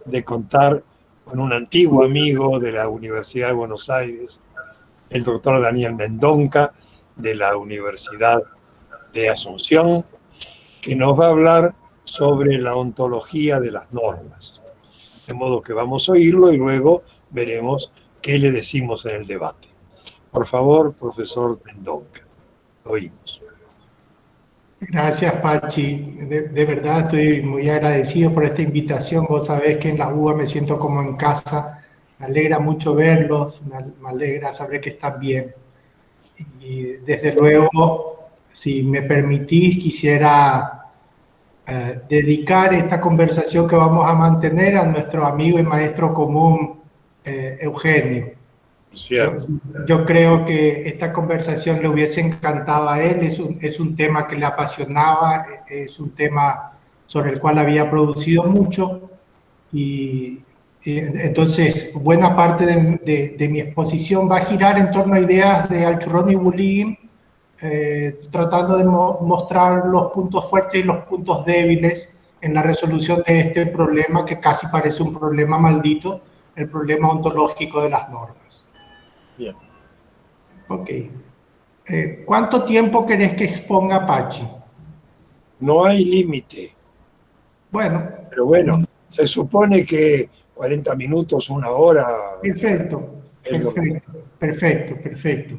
de contar con un antiguo amigo de la Universidad de Buenos Aires, el doctor Daniel Mendonca, de la Universidad de Asunción, que nos va a hablar sobre la ontología de las normas. De modo que vamos a oírlo y luego veremos qué le decimos en el debate. Por favor, profesor Mendonca, oímos. Gracias, Pachi. De verdad estoy muy agradecido por esta invitación. Vos sabés que en la UBA me siento como en casa. Me alegra mucho verlos, me alegra saber que están bien. Y desde luego, si me permitís, quisiera dedicar esta conversación que vamos a mantener a nuestro amigo y maestro común, Eugenio. Yo creo que esta conversación le hubiese encantado a él, es un tema que le apasionaba, es un tema sobre el cual había producido mucho y entonces buena parte de mi exposición va a girar en torno a ideas de Alchurrón y Bulín, tratando de mostrar los puntos fuertes y los puntos débiles en la resolución de este problema que casi parece un problema maldito, el problema ontológico de las normas. Bien. Ok. ¿Cuánto tiempo querés que exponga Pachi? No hay límite. Bueno. Pero bueno, se supone que 40 minutos, una hora. Perfecto, perfecto.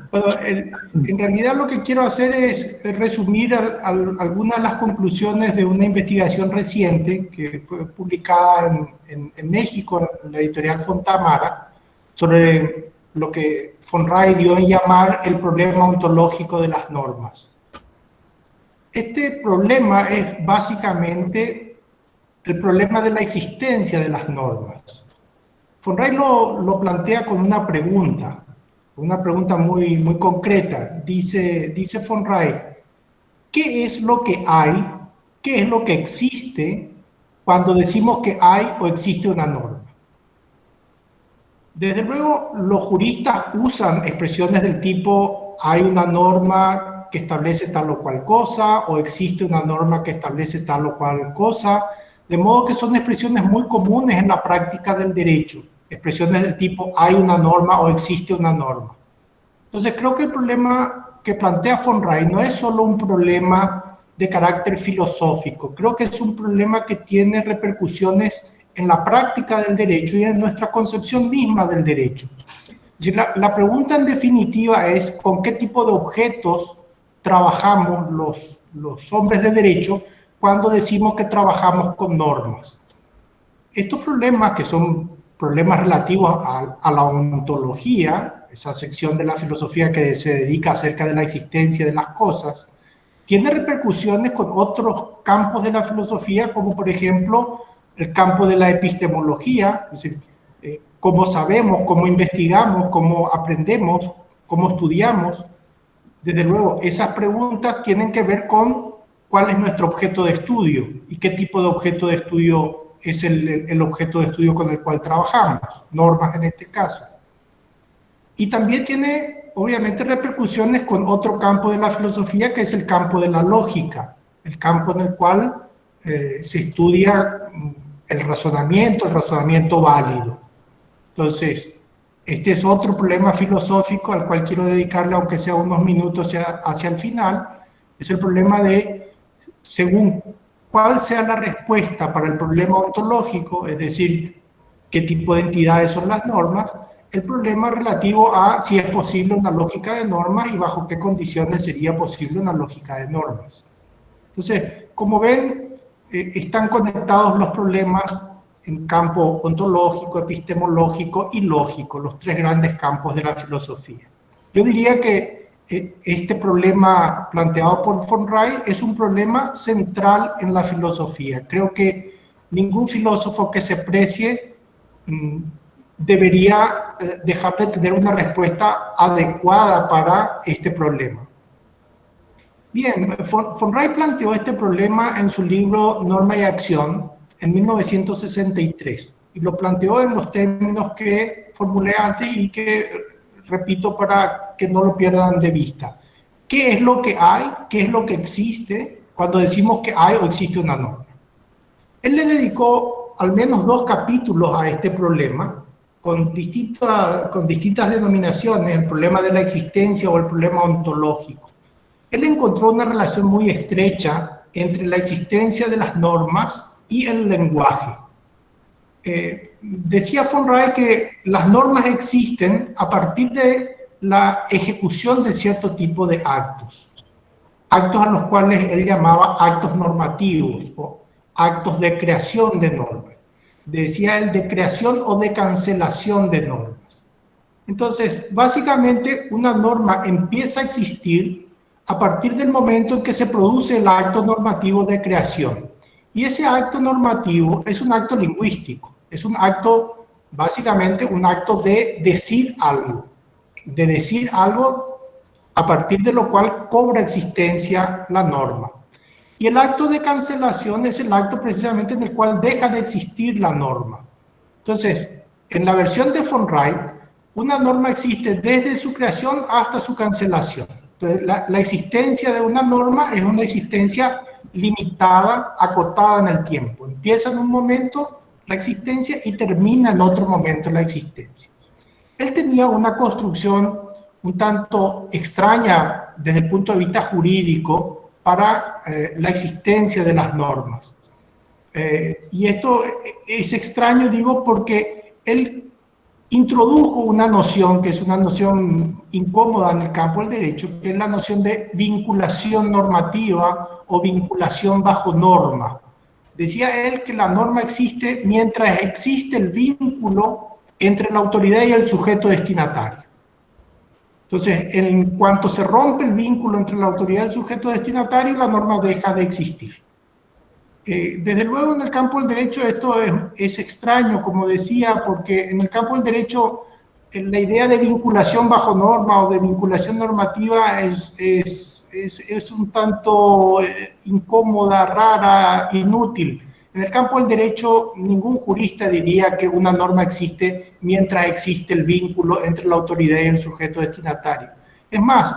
Bueno, en realidad lo que quiero hacer es resumir algunas de las conclusiones de una investigación reciente que fue publicada en México, en la editorial Fontamara, sobre lo que von Ray dio en llamar el problema ontológico de las normas. Este problema es básicamente el problema de la existencia de las normas. Von Ray lo plantea con una pregunta muy concreta. Dice von Ray, ¿qué es lo que hay? ¿Qué es lo que existe cuando decimos que hay o existe una norma? Desde luego, los juristas usan expresiones del tipo hay una norma que establece tal o cual cosa o existe una norma que establece tal o cual cosa, de modo que son expresiones muy comunes en la práctica del derecho, expresiones del tipo hay una norma o existe una norma. Entonces creo que el problema que plantea von Ray no es solo un problema de carácter filosófico, creo que es un problema que tiene repercusiones en la práctica del derecho y en nuestra concepción misma del derecho. La pregunta en definitiva es con qué tipo de objetos trabajamos los hombres de derecho cuando decimos que trabajamos con normas. Estos problemas, que son problemas relativos a la ontología, esa sección de la filosofía que se dedica acerca de la existencia de las cosas, tiene repercusiones con otros campos de la filosofía, como por ejemplo el campo de la epistemología, es decir, cómo sabemos, cómo investigamos, cómo aprendemos, cómo estudiamos. Desde luego, esas preguntas tienen que ver con cuál es nuestro objeto de estudio y qué tipo de objeto de estudio es el objeto de estudio con el cual trabajamos, normas en este caso. Y también tiene, obviamente, repercusiones con otro campo de la filosofía, que es el campo de la lógica, el campo en el cual se estudia el razonamiento válido. Entonces, este es otro problema filosófico al cual quiero dedicarle, aunque sea unos minutos hacia el final, es el problema de, según cuál sea la respuesta para el problema ontológico, es decir, qué tipo de entidades son las normas, el problema relativo a si es posible una lógica de normas y bajo qué condiciones sería posible una lógica de normas. Entonces, como ven, están conectados los problemas en campo ontológico, epistemológico y lógico, los tres grandes campos de la filosofía. Yo diría que este problema planteado por von Ray es un problema central en la filosofía. Creo que ningún filósofo que se precie debería dejar de tener una respuesta adecuada para este problema. Bien, von Ray planteó este problema en su libro Norma y Acción en 1963 y lo planteó en los términos que formulé antes y que repito para que no lo pierdan de vista. ¿Qué es lo que hay? ¿Qué es lo que existe cuando decimos que hay o existe una norma? Él le dedicó al menos 2 capítulos a este problema, con distintas denominaciones, el problema de la existencia o el problema ontológico. Él encontró una relación muy estrecha entre la existencia de las normas y el lenguaje. Decía von Rey que las normas existen a partir de la ejecución de cierto tipo de actos a los cuales él llamaba actos normativos o actos de creación de normas. Decía él de creación o de cancelación de normas. Entonces, básicamente, una norma empieza a existir a partir del momento en que se produce el acto normativo de creación. Y ese acto normativo es un acto lingüístico, es un acto, básicamente, un acto de decir algo a partir de lo cual cobra existencia la norma. Y el acto de cancelación es el acto precisamente en el cual deja de existir la norma. Entonces, en la versión de von Rey, una norma existe desde su creación hasta su cancelación. Entonces, la existencia de una norma es una existencia limitada, acotada en el tiempo. Empieza en un momento la existencia y termina en otro momento la existencia. Él tenía una construcción un tanto extraña desde el punto de vista jurídico para la existencia de las normas. Y esto es extraño, digo, porque él introdujo una noción que es una noción incómoda en el campo del derecho, que es la noción de vinculación normativa o vinculación bajo norma. Decía él que la norma existe mientras existe el vínculo entre la autoridad y el sujeto destinatario. Entonces, en cuanto se rompe el vínculo entre la autoridad y el sujeto destinatario, la norma deja de existir. Desde luego, en el campo del derecho esto es extraño, como decía, porque en el campo del derecho la idea de vinculación bajo norma o de vinculación normativa es un tanto incómoda, rara, inútil. En el campo del derecho, ningún jurista diría que una norma existe mientras existe el vínculo entre la autoridad y el sujeto destinatario. Es más,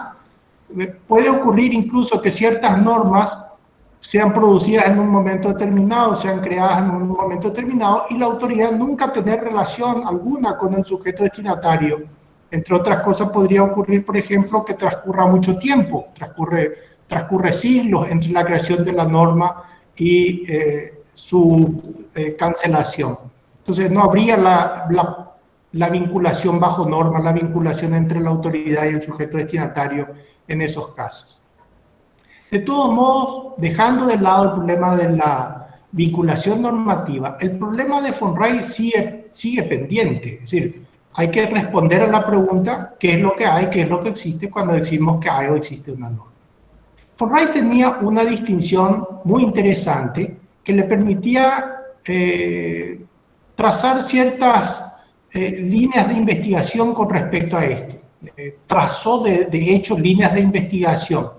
puede ocurrir incluso que ciertas normas sean producidas en un momento determinado, sean creadas en un momento determinado, y la autoridad nunca tener relación alguna con el sujeto destinatario. Entre otras cosas, podría ocurrir, por ejemplo, que transcurra mucho tiempo, transcurre siglos entre la creación de la norma y su cancelación. Entonces no habría la vinculación bajo norma, la vinculación entre la autoridad y el sujeto destinatario en esos casos. De todos modos, dejando de lado el problema de la vinculación normativa, el problema de von Rey sigue pendiente. Es decir, hay que responder a la pregunta ¿qué es lo que hay, qué es lo que existe cuando decimos que hay o existe una norma? Von Rey tenía una distinción muy interesante que le permitía trazar ciertas líneas de investigación con respecto a esto. Trazó de hecho líneas de investigación.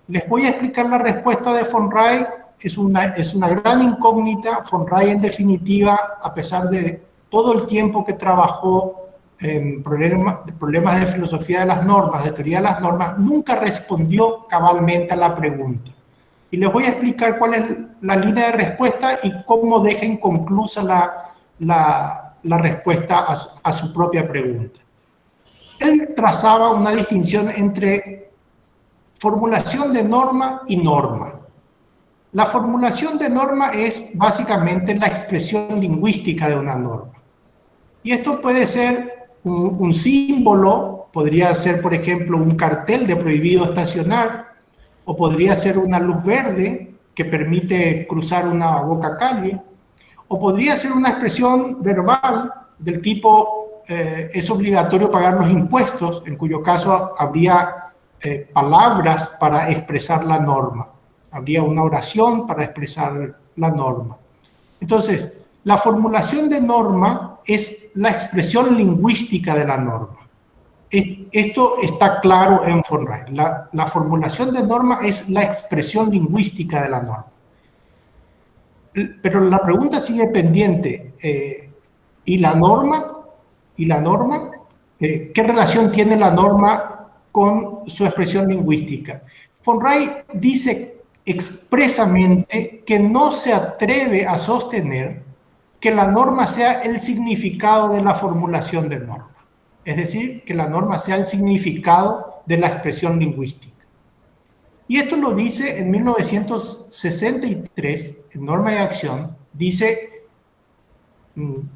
Les voy a explicar la respuesta de von Rey. Es una gran incógnita. Von Rey, en definitiva, a pesar de todo el tiempo que trabajó en problemas de filosofía de las normas, de teoría de las normas, nunca respondió cabalmente a la pregunta. Y les voy a explicar cuál es la línea de respuesta y cómo deja inconclusa la respuesta a su propia pregunta. Él trazaba una distinción entre formulación de norma y norma. La formulación de norma es básicamente la expresión lingüística de una norma. Y esto puede ser un símbolo, podría ser, por ejemplo, un cartel de prohibido estacionar, o podría ser una luz verde que permite cruzar una bocacalle, o podría ser una expresión verbal del tipo es obligatorio pagar los impuestos, en cuyo caso habría palabras para expresar la norma. Habría una oración para expresar la norma. Entonces, la formulación de norma es la expresión lingüística de la norma. Esto está claro en von Rey. La formulación de norma es la expresión lingüística de la norma. Pero la pregunta sigue pendiente. ¿Y la norma? ¿Qué relación tiene la norma con su expresión lingüística? Von Rey dice expresamente que no se atreve a sostener que la norma sea el significado de la formulación de norma. Es decir, que la norma sea el significado de la expresión lingüística. Y esto lo dice en 1963, en Norma y Acción, dice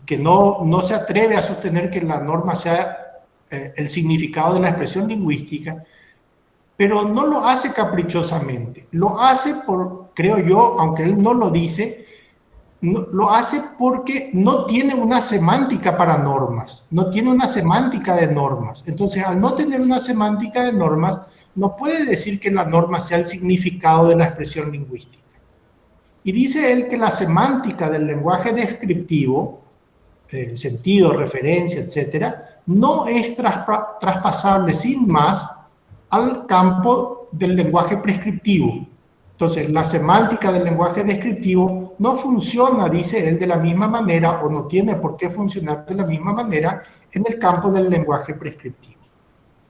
que no se atreve a sostener que la norma sea el significado de la expresión lingüística, pero no lo hace caprichosamente, lo hace creo yo, aunque él no lo dice, lo hace porque no tiene una semántica para normas, no tiene una semántica de normas. Entonces, al no tener una semántica de normas, no puede decir que la norma sea el significado de la expresión lingüística. Y dice él que la semántica del lenguaje descriptivo, sentido, referencia, etcétera, no es traspasable sin más al campo del lenguaje prescriptivo. Entonces, la semántica del lenguaje descriptivo no funciona, dice él, de la misma manera, o no tiene por qué funcionar de la misma manera en el campo del lenguaje prescriptivo.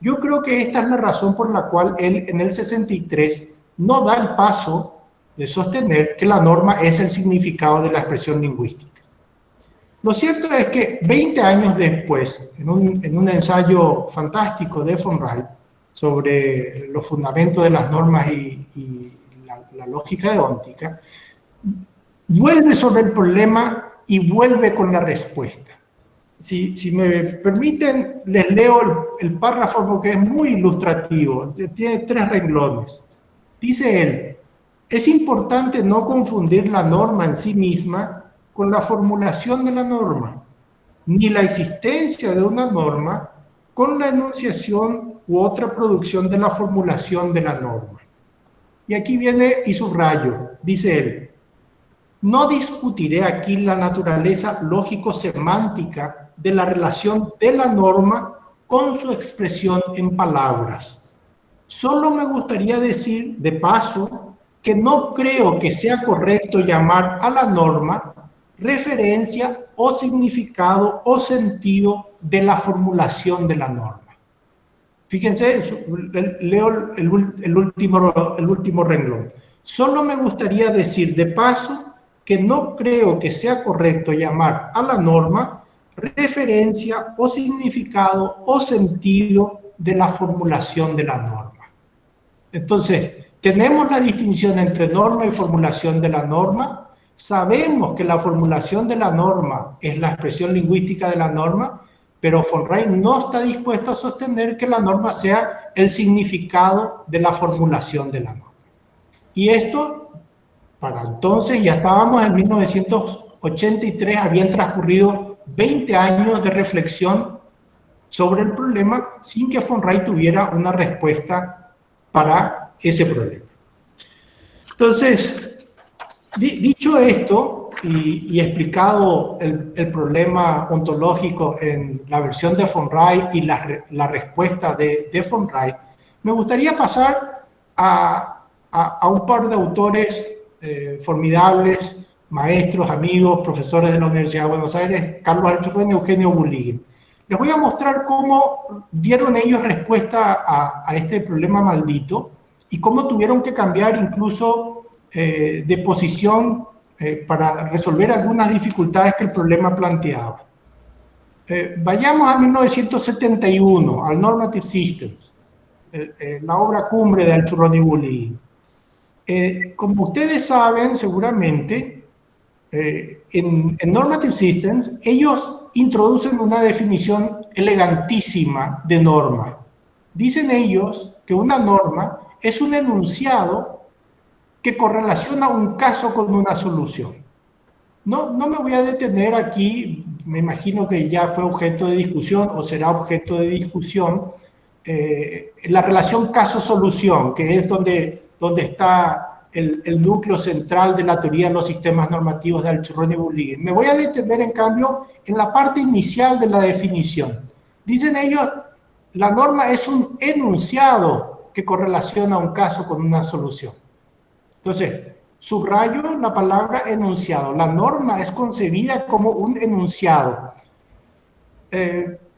Yo creo que esta es la razón por la cual él en el 63 no da el paso de sostener que la norma es el significado de la expresión lingüística. Lo cierto es que 20 años después, en un ensayo fantástico de von Wright sobre los fundamentos de las normas y la lógica deóntica, vuelve sobre el problema y vuelve con la respuesta. Si me permiten, les leo el párrafo porque es muy ilustrativo, tiene 3 renglones. Dice él: es importante no confundir la norma en sí misma con la formulación de la norma, ni la existencia de una norma con la enunciación u otra producción de la formulación de la norma. Y aquí viene y subrayo, dice él: no discutiré aquí la naturaleza lógico-semántica de la relación de la norma con su expresión en palabras. Solo me gustaría decir, de paso, que no creo que sea correcto llamar a la norma referencia o significado o sentido de la formulación de la norma. Fíjense, leo el último renglón. Solo me gustaría decir de paso que no creo que sea correcto llamar a la norma referencia o significado o sentido de la formulación de la norma. Entonces, tenemos la distinción entre norma y formulación de la norma. Sabemos que la formulación de la norma es la expresión lingüística de la norma, pero von Wright no está dispuesto a sostener que la norma sea el significado de la formulación de la norma. Y esto, para entonces, ya estábamos en 1983, habían transcurrido 20 años de reflexión sobre el problema sin que von Wright tuviera una respuesta para ese problema. Entonces, dicho esto y explicado el problema ontológico en la versión de von Wright y la respuesta de von Wright, me gustaría pasar a un par de autores formidables, maestros, amigos, profesores de la Universidad de Buenos Aires, Carlos Alchurrón y Eugenio Bulligin. Les voy a mostrar cómo dieron ellos respuesta a este problema maldito y cómo tuvieron que cambiar incluso de posición para resolver algunas dificultades que el problema planteaba. Vayamos a 1971, al Normative Systems, la obra cumbre de Alchurrón y Bulligin. Como ustedes saben, seguramente, en Normative Systems, ellos introducen una definición elegantísima de norma. Dicen ellos que una norma es un enunciado que correlaciona un caso con una solución. No me voy a detener aquí, me imagino que ya fue objeto de discusión o será objeto de discusión, la relación caso-solución, que es donde está el núcleo central de la teoría de los sistemas normativos de Alchurrón y Bulligin. Me voy a detener, en cambio, en la parte inicial de la definición. Dicen ellos, la norma es un enunciado que correlaciona un caso con una solución. Entonces, subrayo la palabra enunciado. La norma es concebida como un enunciado.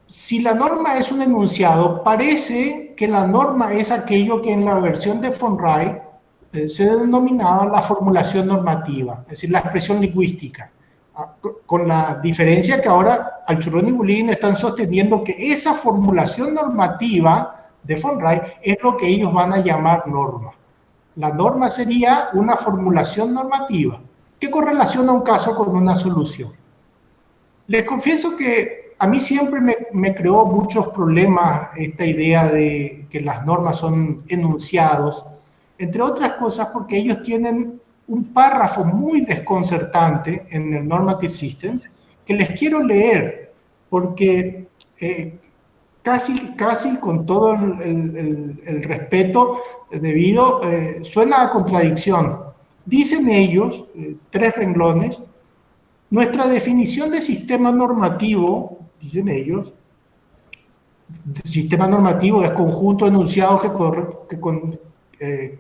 Si la norma es un enunciado, parece que la norma es aquello que en la versión de von Wright se denominaba la formulación normativa, es decir, la expresión lingüística, con la diferencia que ahora Alchurrón y Bulin están sosteniendo que esa formulación normativa de von Reich es lo que ellos van a llamar norma. La norma sería una formulación normativa que correlaciona un caso con una solución. Les confieso que a mí siempre me creó muchos problemas esta idea de que las normas son enunciados, entre otras cosas porque ellos tienen un párrafo muy desconcertante en el Normative Systems que les quiero leer porque casi con todo el respeto debido, suena a contradicción. Dicen ellos, 3 renglones, nuestra definición de sistema normativo, dicen ellos, sistema normativo es conjunto de enunciados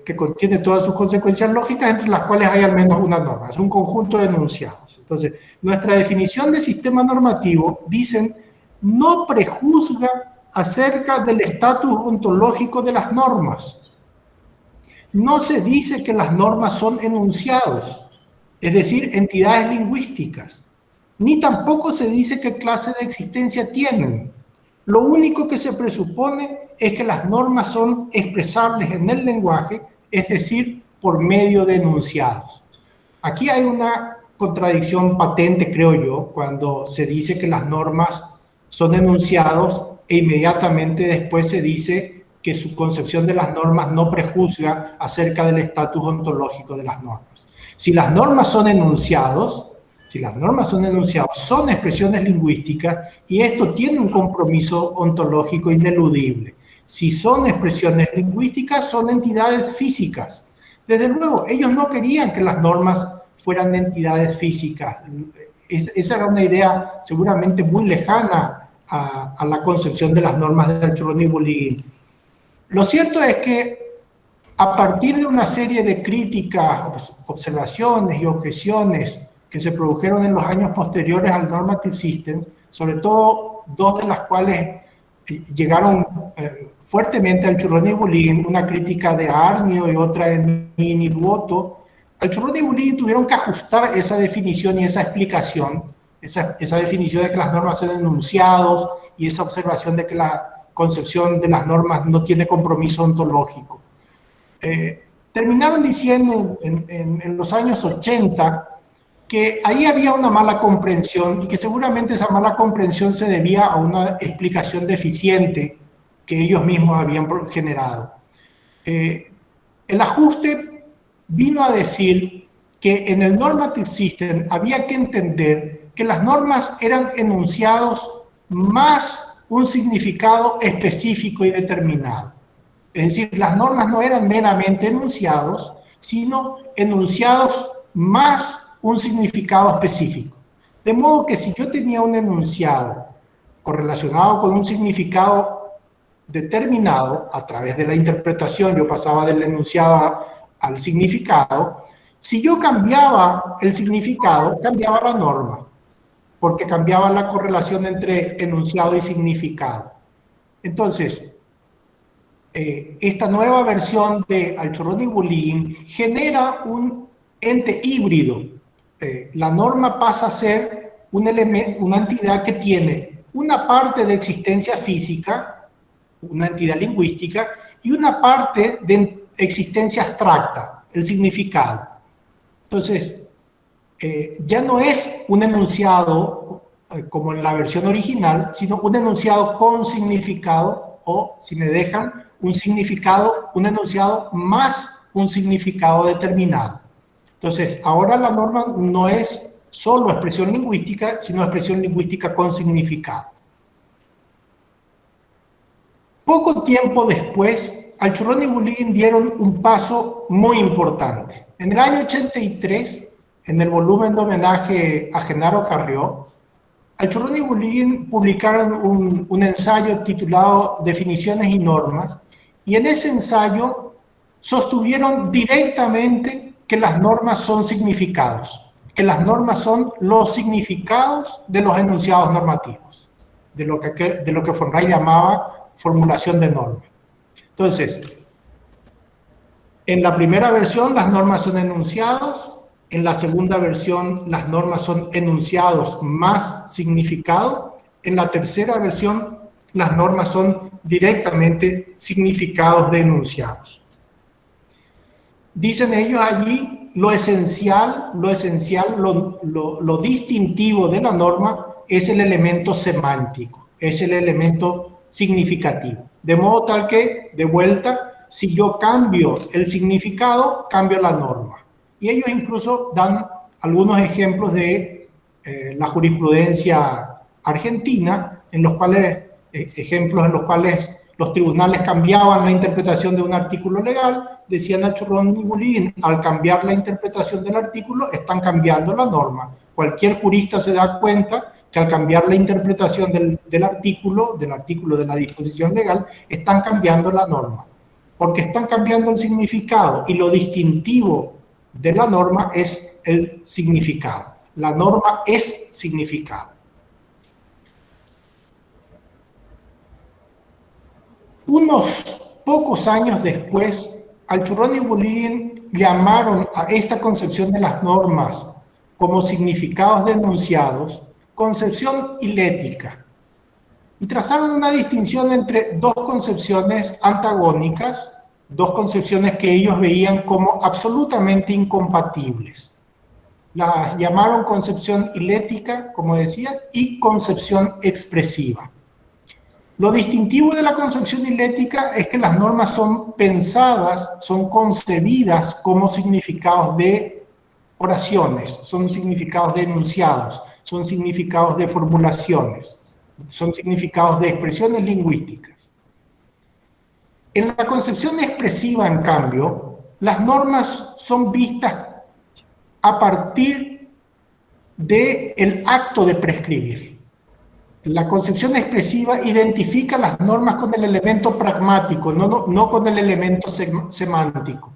que contiene todas sus consecuencias lógicas, entre las cuales hay al menos una norma. Es un conjunto de enunciados. Entonces, nuestra definición de sistema normativo, dicen, no prejuzga acerca del estatus ontológico de las normas. No se dice que las normas son enunciados, es decir, entidades lingüísticas, ni tampoco se dice qué clase de existencia tienen. Lo único que se presupone es que las normas son expresables en el lenguaje, es decir, por medio de enunciados. Aquí hay una contradicción patente, creo yo, cuando se dice que las normas son enunciados e inmediatamente después se dice que su concepción de las normas no prejuzga acerca del estatus ontológico de las normas. Si las normas son enunciados, son expresiones lingüísticas y esto tiene un compromiso ontológico ineludible. Si son expresiones lingüísticas, son entidades físicas. Desde luego, ellos no querían que las normas fueran entidades físicas. Esa era una idea seguramente muy lejana a la concepción de las normas de Alchurrón y Bulin. Lo cierto es que a partir de una serie de críticas, observaciones y objeciones que se produjeron en los años posteriores al Normative System, sobre todo 2 de las cuales llegaron fuertemente al Alchurrón y Bulin, una crítica de Arnio y otra de Niluoto, Alchurrón y Bulin tuvieron que ajustar esa definición y esa explicación, esa definición de que las normas son enunciados y esa observación de que la concepción de las normas no tiene compromiso ontológico. Terminaron diciendo en los años 80 que ahí había una mala comprensión y que seguramente esa mala comprensión se debía a una explicación deficiente que ellos mismos habían generado. El ajuste vino a decir que en el Normative System había que entender que las normas eran enunciados más un significado específico y determinado. Es decir, las normas no eran meramente enunciados, sino enunciados más un significado específico. De modo que si yo tenía un enunciado correlacionado con un significado determinado, a través de la interpretación, yo pasaba del enunciado al significado, si yo cambiaba el significado, cambiaba la norma, porque cambiaba la correlación entre enunciado y significado. Entonces, esta nueva versión de Alchurrón y Bulin genera un ente híbrido. La norma pasa a ser una entidad que tiene una parte de existencia física, una entidad lingüística, y una parte de existencia abstracta, el significado. Entonces, ya no es un enunciado como en la versión original, sino un enunciado con significado, o, si me dejan, un enunciado más un significado determinado. Entonces, ahora la norma no es solo expresión lingüística, sino expresión lingüística con significado. Poco tiempo después, Alchurrón y Bulin dieron un paso muy importante. En el año 83, en el volumen de homenaje a Genaro Carrió, Alchurrón y Bulin publicaron un ensayo titulado Definiciones y Normas, y en ese ensayo sostuvieron directamente que las normas son significados, que las normas son los significados de los enunciados normativos, de lo que von Reich llamaba formulación de norma. Entonces, En la primera versión las normas son enunciados, en la segunda versión las normas son enunciados más significado, en la tercera versión las normas son directamente significados de enunciados. Dicen ellos allí, lo esencial, lo distintivo de la norma es el elemento semántico, es el elemento significativo. De modo tal que, de vuelta, si yo cambio el significado, cambio la norma. Y ellos incluso dan algunos ejemplos de la jurisprudencia argentina, en los cuales, ejemplos en los cuales los tribunales cambiaban la interpretación de un artículo legal. Decían a Churrón y Bulín, al cambiar la interpretación del artículo, están cambiando la norma. Cualquier jurista se da cuenta que al cambiar la interpretación del artículo de la disposición legal, están cambiando la norma. Porque están cambiando el significado, y lo distintivo de la norma es el significado. La norma es significado. Unos pocos años después, al Churrón y Bulín llamaron a esta concepción de las normas como significados de enunciados, concepción hilética. Y trazaron una distinción entre dos concepciones antagónicas, dos concepciones que ellos veían como absolutamente incompatibles. Las llamaron concepción hilética, como decía, y concepción expresiva. Lo distintivo de la concepción hilética es que las normas son pensadas, son concebidas como significados de oraciones, son significados de enunciados, son significados de formulaciones, son significados de expresiones lingüísticas. En la concepción expresiva, en cambio, las normas son vistas a partir del acto de prescribir. La concepción expresiva identifica las normas con el elemento pragmático, no con el elemento semántico,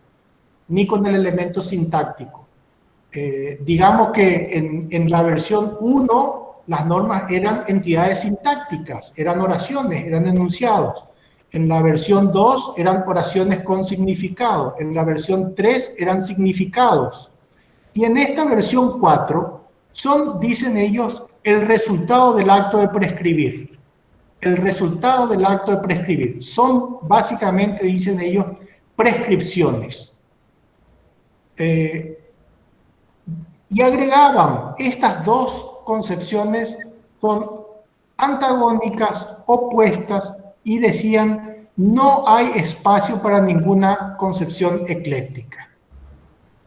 ni con el elemento sintáctico. Digamos que en la versión 1, las normas eran entidades sintácticas, eran oraciones, eran enunciados. En la versión 2 eran oraciones con significado. En la versión 3 eran significados. Y en esta versión 4 son, dicen ellos, el resultado del acto de prescribir. El resultado del acto de prescribir. Son básicamente, dicen ellos, prescripciones. Y agregaban, estas dos concepciones son antagónicas, opuestas, y decían, no hay espacio para ninguna concepción ecléctica.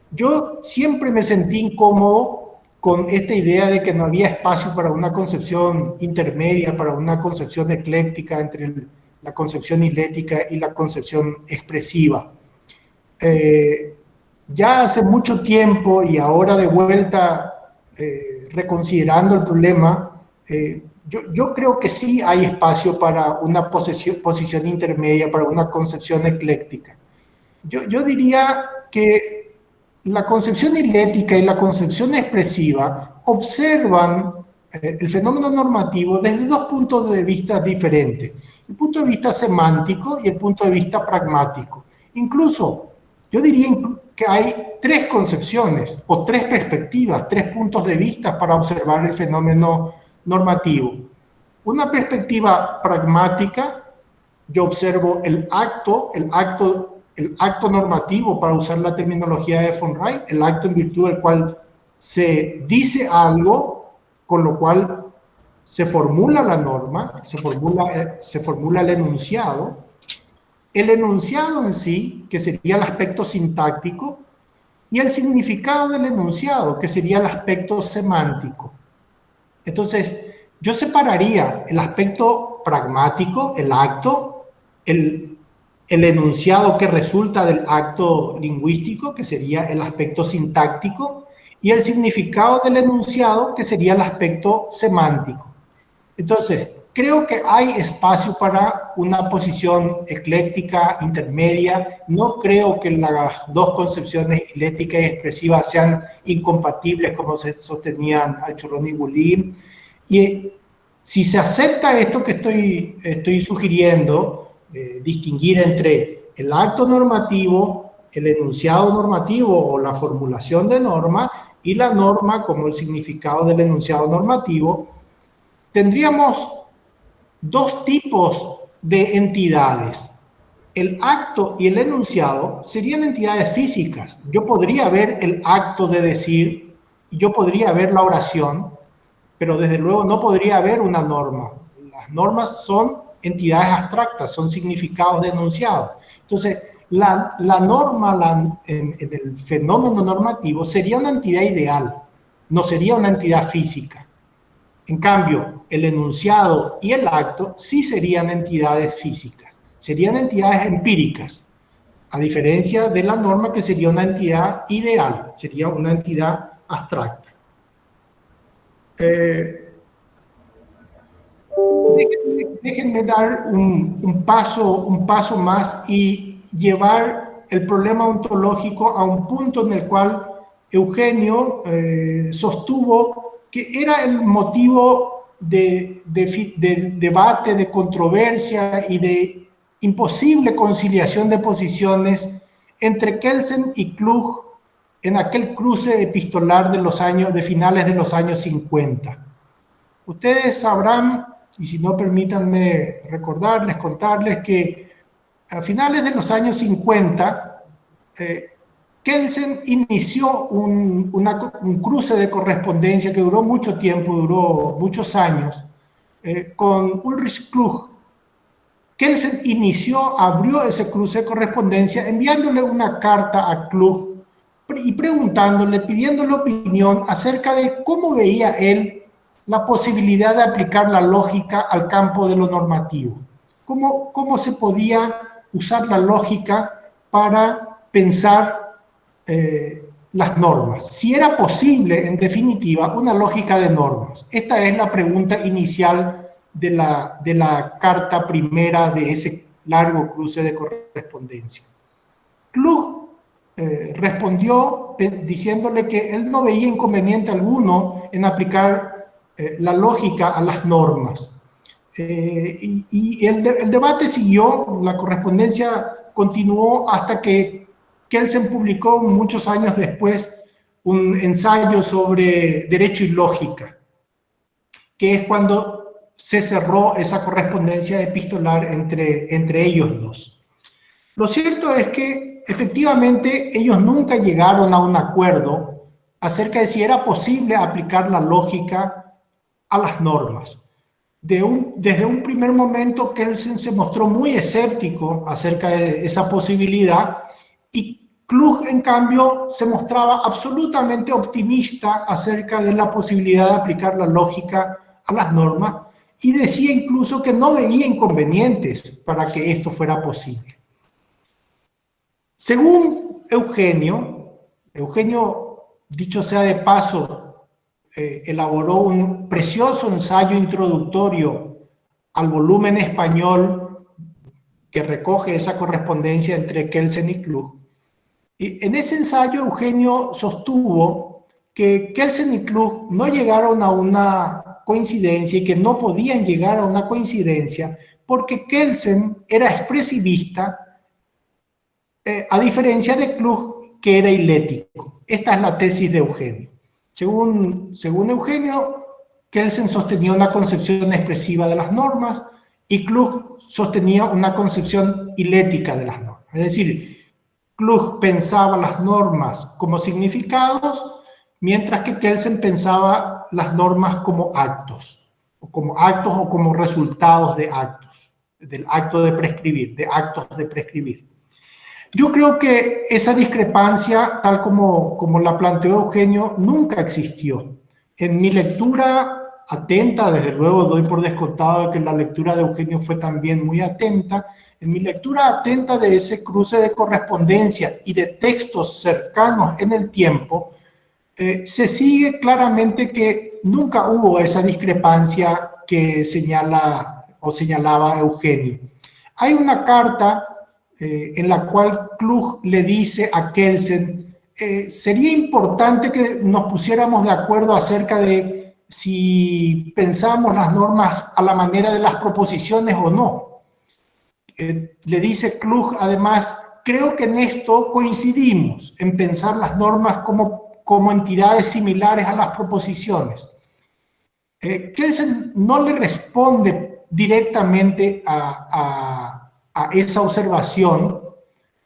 Yo siempre me sentí incómodo con esta idea de que no había espacio para una concepción intermedia, para una concepción ecléctica entre la concepción hilética y la concepción expresiva. Ya hace mucho tiempo, y ahora de vuelta reconsiderando el problema, yo creo que sí hay espacio para una posición intermedia, para una concepción ecléctica. Yo diría que la concepción hilética y la concepción expresiva observan el fenómeno normativo desde dos puntos de vista diferentes. El punto de vista semántico y el punto de vista pragmático. Incluso, yo diría que hay tres concepciones o tres perspectivas, tres puntos de vista para observar el fenómeno normativo. Una perspectiva pragmática, yo observo el acto normativo, para usar la terminología de von Wright, el acto en virtud del cual se dice algo, con lo cual se formula la norma, se formula el enunciado en sí, que sería el aspecto sintáctico, y el significado del enunciado, que sería el aspecto semántico. Entonces, yo separaría el aspecto pragmático, el acto, el enunciado que resulta del acto lingüístico, que sería el aspecto sintáctico, y el significado del enunciado, que sería el aspecto semántico. Entonces, creo que hay espacio para una posición ecléctica, intermedia. No creo que las dos concepciones hilética y expresiva sean incompatibles, como se sostenían al Churrón y Bulín. Y si se acepta esto que estoy sugiriendo, distinguir entre el acto normativo, el enunciado normativo o la formulación de norma y la norma como el significado del enunciado normativo, tendríamos dos tipos de entidades. El acto y el enunciado serían entidades físicas. Yo podría ver el acto de decir, yo podría ver la oración, pero desde luego no podría haber una norma. Las normas son entidades abstractas, son significados de enunciados. Entonces, la norma en el fenómeno normativo sería una entidad ideal, no sería una entidad física. En cambio, el enunciado y el acto sí serían entidades físicas, serían entidades empíricas, a diferencia de la norma que sería una entidad ideal, sería una entidad abstracta. Déjenme dar un paso más y llevar el problema ontológico a un punto en el cual Eugenio sostuvo que era el motivo de debate, de controversia y de imposible conciliación de posiciones entre Kelsen y Klug en aquel cruce epistolar de finales de los años 50. Ustedes sabrán, y si no, permítanme contarles que a finales de los años 50, Kelsen inició un cruce de correspondencia que duró mucho tiempo, duró muchos años, con Ulrich Klug. Kelsen abrió ese cruce de correspondencia enviándole una carta a Klug y pidiéndole opinión acerca de cómo veía él la posibilidad de aplicar la lógica al campo de lo normativo. ¿Cómo se podía usar la lógica para pensar las normas? Si era posible, en definitiva, una lógica de normas. Esta es la pregunta inicial de la carta primera de ese largo cruce de correspondencia. Klug respondió diciéndole que él no veía inconveniente alguno en aplicar la lógica a las normas. Y el debate siguió, la correspondencia continuó hasta que Kelsen publicó muchos años después un ensayo sobre derecho y lógica, que es cuando se cerró esa correspondencia epistolar entre ellos dos. Lo cierto es que efectivamente ellos nunca llegaron a un acuerdo acerca de si era posible aplicar la lógica a las normas. Desde un primer momento, Kelsen se mostró muy escéptico acerca de esa posibilidad y Klug, en cambio, se mostraba absolutamente optimista acerca de la posibilidad de aplicar la lógica a las normas y decía incluso que no veía inconvenientes para que esto fuera posible. Según Eugenio, dicho sea de paso, elaboró un precioso ensayo introductorio al volumen español que recoge esa correspondencia entre Kelsen y Klug. Y en ese ensayo Eugenio sostuvo que Kelsen y Klug no llegaron a una coincidencia y que no podían llegar a una coincidencia porque Kelsen era expresivista, a diferencia de Klug, que era hilético. Esta es la tesis de Eugenio. Según Eugenio, Kelsen sostenía una concepción expresiva de las normas y Klug sostenía una concepción hilética de las normas. Es decir, Klug pensaba las normas como significados, mientras que Kelsen pensaba las normas como actos o como resultados de actos, del acto de prescribir, de actos de prescribir. Yo creo que esa discrepancia, tal como la planteó Eugenio, nunca existió. En mi lectura atenta, desde luego doy por descontado que la lectura de Eugenio fue también muy atenta, en mi lectura atenta de ese cruce de correspondencia y de textos cercanos en el tiempo, se sigue claramente que nunca hubo esa discrepancia que señalaba Eugenio. Hay una carta en la cual Klug le dice a Kelsen, sería importante que nos pusiéramos de acuerdo acerca de si pensamos las normas a la manera de las proposiciones o no. Le dice Klug además creo que en esto coincidimos, en pensar las normas como entidades similares a las proposiciones. Kelsen no le responde directamente a esa observación,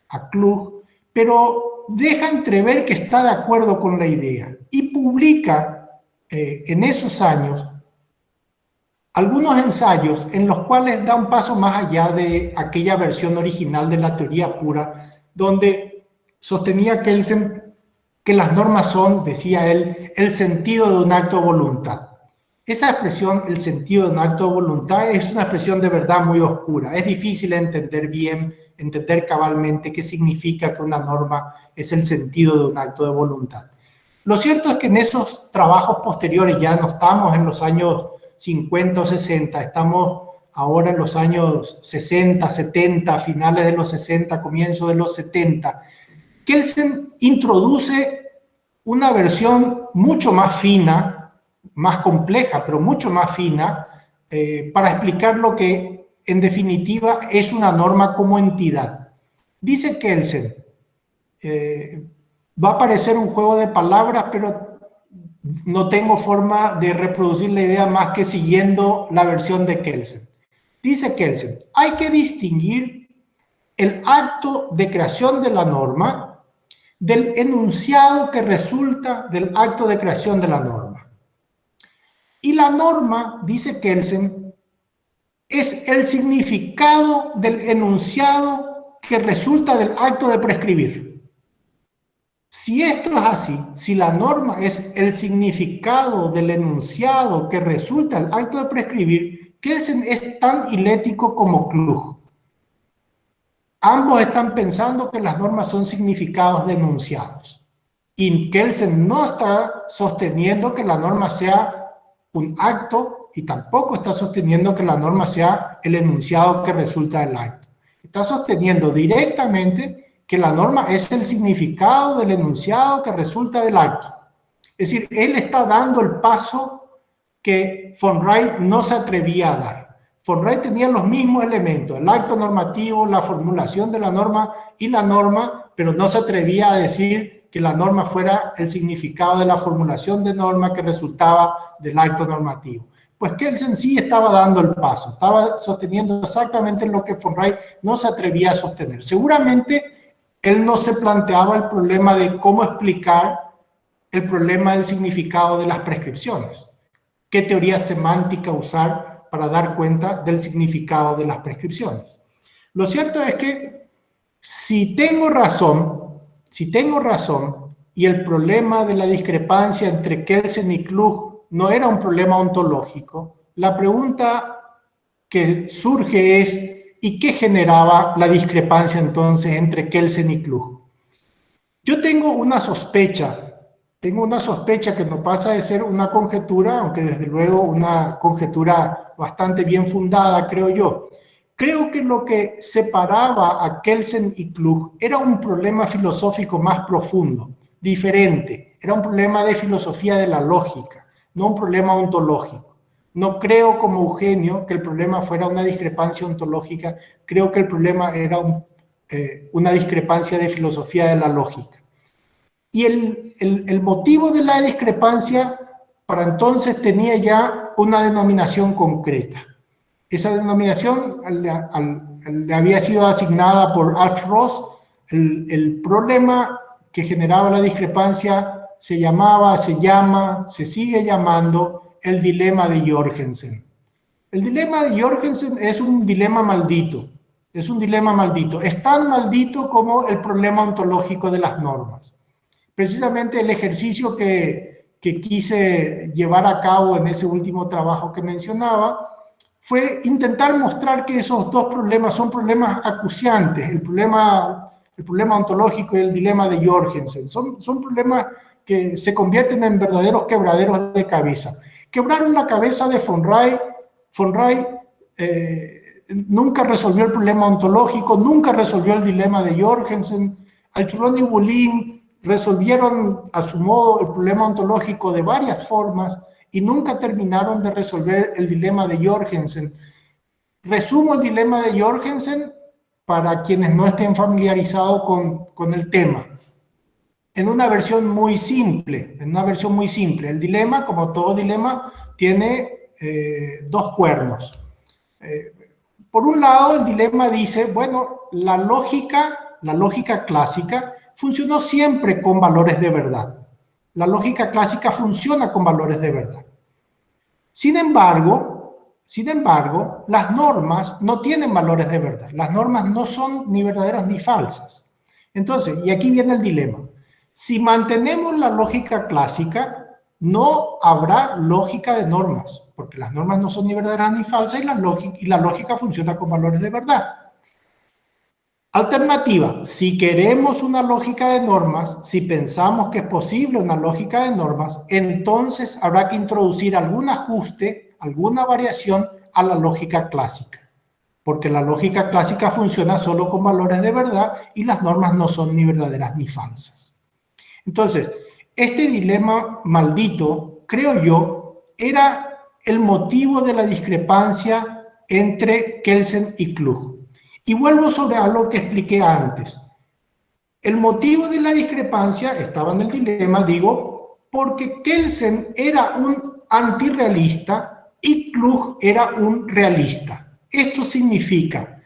a Klug, pero deja entrever que está de acuerdo con la idea y publica en esos años algunos ensayos en los cuales da un paso más allá de aquella versión original de la teoría pura, donde sostenía Kelsen que las normas son, decía él, el sentido de un acto de voluntad. Esa expresión, el sentido de un acto de voluntad, es una expresión de verdad muy oscura. Es difícil entender bien, entender cabalmente qué significa que una norma es el sentido de un acto de voluntad. Lo cierto es que en esos trabajos posteriores, ya no estamos en los años 50 o 60, estamos ahora en los años 60, 70, finales de los 60, comienzo de los 70, Kelsen introduce una versión mucho más fina, más compleja, pero mucho más fina, para explicar lo que en definitiva es una norma como entidad. Dice Kelsen, va a parecer un juego de palabras, pero no tengo forma de reproducir la idea más que siguiendo la versión de Kelsen. Dice Kelsen, hay que distinguir el acto de creación de la norma del enunciado que resulta del acto de creación de la norma. Y la norma, dice Kelsen, es el significado del enunciado que resulta del acto de prescribir. Si esto es así, si la norma es el significado del enunciado que resulta del acto de prescribir, Kelsen es tan hilético como Klug. Ambos están pensando que las normas son significados de enunciados. Y Kelsen no está sosteniendo que la norma sea un acto y tampoco está sosteniendo que la norma sea el enunciado que resulta del acto. Está sosteniendo directamente que la norma es el significado del enunciado que resulta del acto. Es decir, él está dando el paso que von Wright no se atrevía a dar. Von Wright tenía los mismos elementos, el acto normativo, la formulación de la norma y la norma, pero no se atrevía a decir que la norma fuera el significado de la formulación de norma que resultaba del acto normativo. Pues Kelsen sí estaba dando el paso, estaba sosteniendo exactamente lo que von Wright no se atrevía a sostener. Seguramente él no se planteaba el problema de cómo explicar el problema del significado de las prescripciones. ¿Qué teoría semántica usar para dar cuenta del significado de las prescripciones? Lo cierto es que si tengo razón, y el problema de la discrepancia entre Kelsen y Klug no era un problema ontológico, la pregunta que surge es, ¿y qué generaba la discrepancia entonces entre Kelsen y Klug? Yo tengo una sospecha que no pasa de ser una conjetura, aunque desde luego una conjetura bastante bien fundada, creo yo. Creo que lo que separaba a Kelsen y Klug era un problema filosófico más profundo, diferente. Era un problema de filosofía de la lógica, no un problema ontológico. No creo, como Eugenio, que el problema fuera una discrepancia ontológica. Creo que el problema era una discrepancia de filosofía de la lógica. Y el motivo de la discrepancia para entonces tenía ya una denominación concreta. Esa denominación le había sido asignada por Alf Ross. El problema que generaba la discrepancia se sigue llamando el dilema de Jorgensen. El dilema de Jorgensen es un dilema maldito. Es un dilema maldito. Es tan maldito como el problema ontológico de las normas. Precisamente el ejercicio que quise llevar a cabo en ese último trabajo que mencionaba fue intentar mostrar que esos dos problemas son problemas acuciantes, el problema ontológico y el dilema de Jorgensen. Son problemas que se convierten en verdaderos quebraderos de cabeza. Quebraron la cabeza de von Wright. Von Wright nunca resolvió el problema ontológico, nunca resolvió el dilema de Jorgensen. Alciurón y Boulin resolvieron a su modo el problema ontológico de varias formas y nunca terminaron de resolver el dilema de Jorgensen. Resumo el dilema de Jorgensen para quienes no estén familiarizados con el tema. En una versión muy simple, El dilema, como todo dilema, tiene dos cuernos. Por un lado, el dilema dice, bueno, la lógica clásica funcionó siempre con valores de verdad. La lógica clásica funciona con valores de verdad. Sin embargo, las normas no tienen valores de verdad. Las normas no son ni verdaderas ni falsas. Entonces, y aquí viene el dilema. Si mantenemos la lógica clásica, no habrá lógica de normas, porque las normas no son ni verdaderas ni falsas y la lógica funciona con valores de verdad. Alternativa, si queremos una lógica de normas, si pensamos que es posible una lógica de normas, entonces habrá que introducir algún ajuste, alguna variación a la lógica clásica, porque la lógica clásica funciona solo con valores de verdad y las normas no son ni verdaderas ni falsas. Entonces, este dilema maldito, creo yo, era el motivo de la discrepancia entre Kelsen y Klug. Y vuelvo sobre algo que expliqué antes. El motivo de la discrepancia estaba en el dilema, digo, porque Kelsen era un antirrealista y Klug era un realista. Esto significa,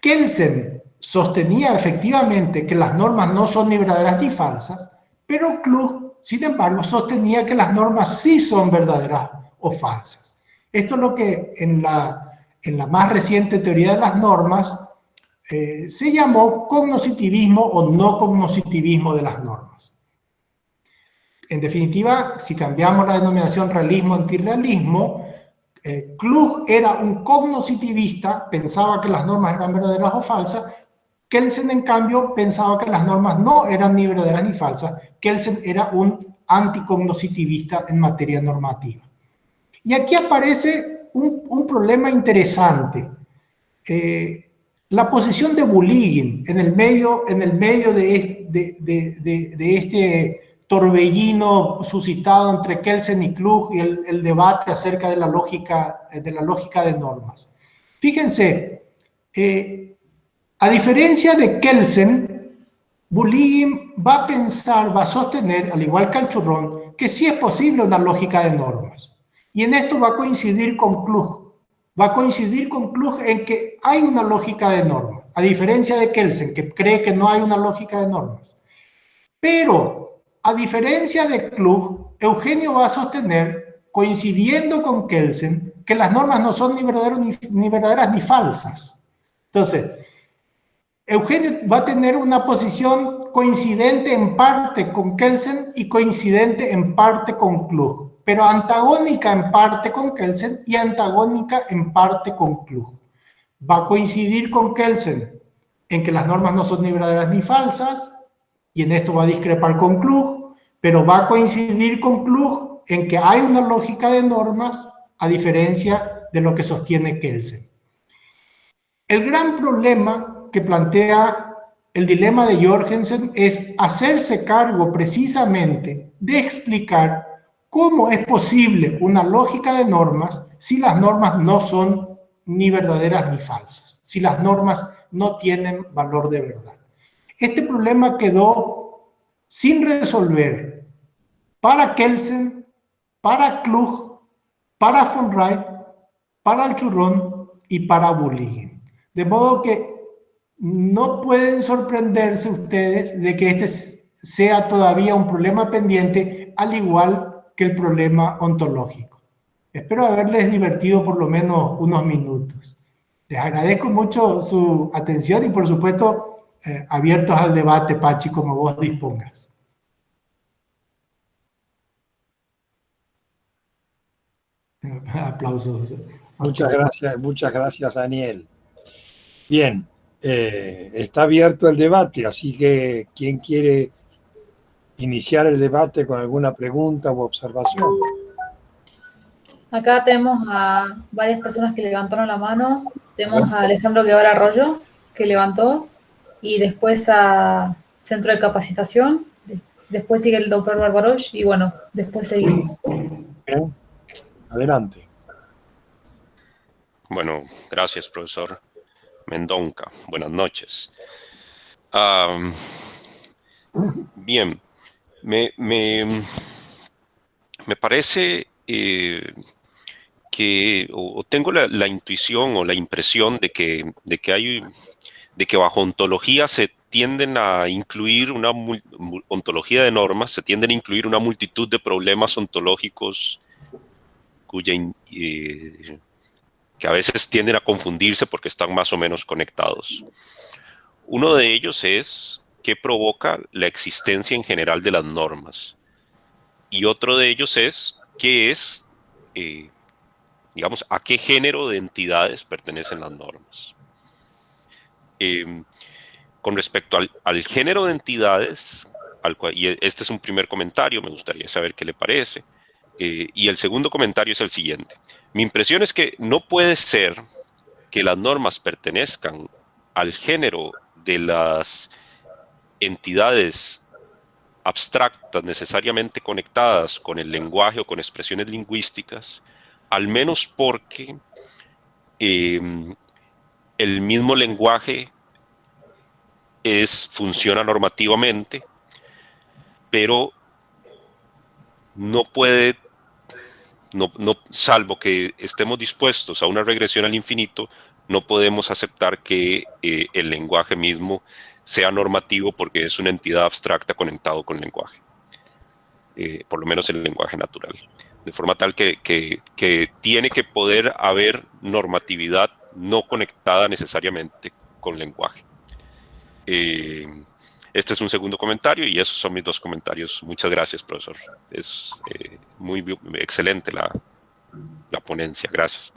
Kelsen sostenía efectivamente que las normas no son ni verdaderas ni falsas, pero Klug, sin embargo, sostenía que las normas sí son verdaderas o falsas. Esto es lo que en la más reciente teoría de las normas se llamó cognoscitivismo o no cognoscitivismo de las normas. En definitiva, si cambiamos la denominación realismo-antirrealismo, Klug era un cognoscitivista, pensaba que las normas eran verdaderas o falsas. Kelsen, en cambio, pensaba que las normas no eran ni verdaderas ni falsas. Kelsen era un anticognoscitivista en materia normativa. Y aquí aparece un problema interesante. La posición de Bulligin en el medio de este torbellino suscitado entre Kelsen y Klug y el debate acerca de la lógica de normas. Fíjense, a diferencia de Kelsen, Bulligin va a sostener, al igual que Alchurrón, que sí es posible una lógica de normas. Y en esto va a coincidir con Klug. Va a coincidir con Klug en que hay una lógica de normas, a diferencia de Kelsen, que cree que no hay una lógica de normas. Pero, a diferencia de Klug, Eugenio va a sostener, coincidiendo con Kelsen, que las normas no son ni verdaderas ni falsas. Entonces, Eugenio va a tener una posición coincidente en parte con Kelsen y coincidente en parte con Klug, pero antagónica en parte con Kelsen y antagónica en parte con Klug. Va a coincidir con Kelsen en que las normas no son ni verdaderas ni falsas, y en esto va a discrepar con Klug, pero va a coincidir con Klug en que hay una lógica de normas, a diferencia de lo que sostiene Kelsen. El gran problema que plantea el dilema de Jorgensen es hacerse cargo precisamente de explicar cómo es posible una lógica de normas si las normas no son ni verdaderas ni falsas, si las normas no tienen valor de verdad. Este problema quedó sin resolver para Kelsen, para Klug, para von Wright, para Alchurrón y para Bulligin. De modo que no pueden sorprenderse ustedes de que este sea todavía un problema pendiente, al igual que el problema ontológico. Espero haberles divertido por lo menos unos minutos. Les agradezco mucho su atención y, por supuesto, abiertos al debate, Pachi, como vos dispongas. Aplausos. Muchas gracias, Daniel. Bien, está abierto el debate, así que ¿quién quiere iniciar el debate con alguna pregunta u observación? Acá tenemos a varias personas que levantaron la mano. Tenemos a Alejandro Guevara Arroyo, que levantó, y después a Centro de Capacitación. Después sigue el doctor Barbarosh, y bueno, después seguimos. Bien, adelante. Bueno, gracias, profesor. Mendonca. Buenas noches. Bien, me parece que o tengo la intuición o la impresión de que bajo ontología se tienden a incluir ontología de normas, se tienden a incluir una multitud de problemas ontológicos que a veces tienden a confundirse porque están más o menos conectados. Uno de ellos es qué provoca la existencia en general de las normas. Y otro de ellos es qué es, digamos, a qué género de entidades pertenecen las normas. Con respecto al género de entidades, y este es un primer comentario, me gustaría saber qué le parece. Y el segundo comentario es el siguiente. Mi impresión es que no puede ser que las normas pertenezcan al género de las entidades abstractas necesariamente conectadas con el lenguaje o con expresiones lingüísticas, al menos porque el mismo lenguaje funciona normativamente, pero no puede, salvo que estemos dispuestos a una regresión al infinito, no podemos aceptar que el lenguaje mismo sea normativo porque es una entidad abstracta conectado con el lenguaje, por lo menos el lenguaje natural. De forma tal que tiene que poder haber normatividad no conectada necesariamente con lenguaje. Este es un segundo comentario y esos son mis dos comentarios. Muchas gracias, profesor. Es muy excelente la ponencia. Gracias.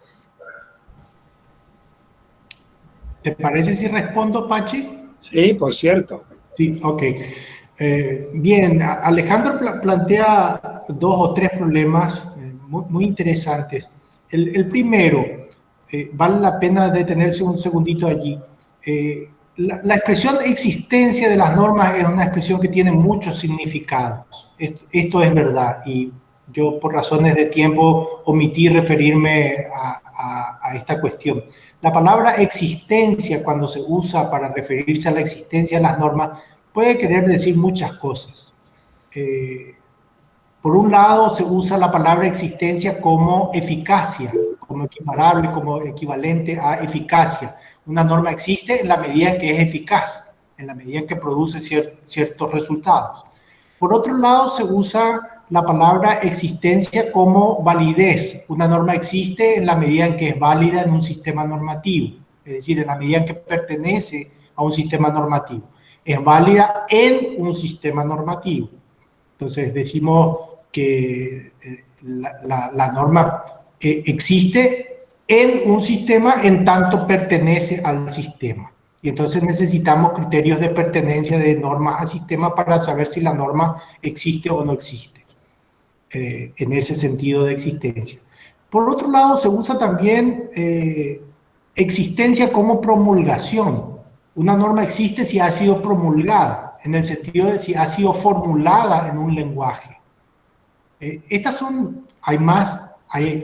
¿Te parece si respondo, Pachi? Sí, por cierto. Sí, ok. Bien, Alejandro plantea dos o tres problemas muy interesantes. El primero, vale la pena detenerse un segundito allí. La expresión existencia de las normas es una expresión que tiene muchos significados. Esto es verdad y yo por razones de tiempo omití referirme a esta cuestión. La palabra existencia, cuando se usa para referirse a la existencia de las normas, puede querer decir muchas cosas. Por un lado, se usa la palabra existencia como eficacia, como equiparable, como equivalente a eficacia. Una norma existe en la medida en que es eficaz, en la medida en que produce ciertos resultados. Por otro lado, se usa la palabra existencia como validez. Una norma existe en la medida en que es válida en un sistema normativo, es decir, en la medida en que pertenece a un sistema normativo. Es válida en un sistema normativo. Entonces, decimos que la norma existe en un sistema en tanto pertenece al sistema. Y entonces necesitamos criterios de pertenencia de norma a sistema para saber si la norma existe o no existe, en ese sentido de existencia. Por otro lado, se usa también existencia como promulgación. Una norma existe si ha sido promulgada, en el sentido de si ha sido formulada en un lenguaje. Estas son, hay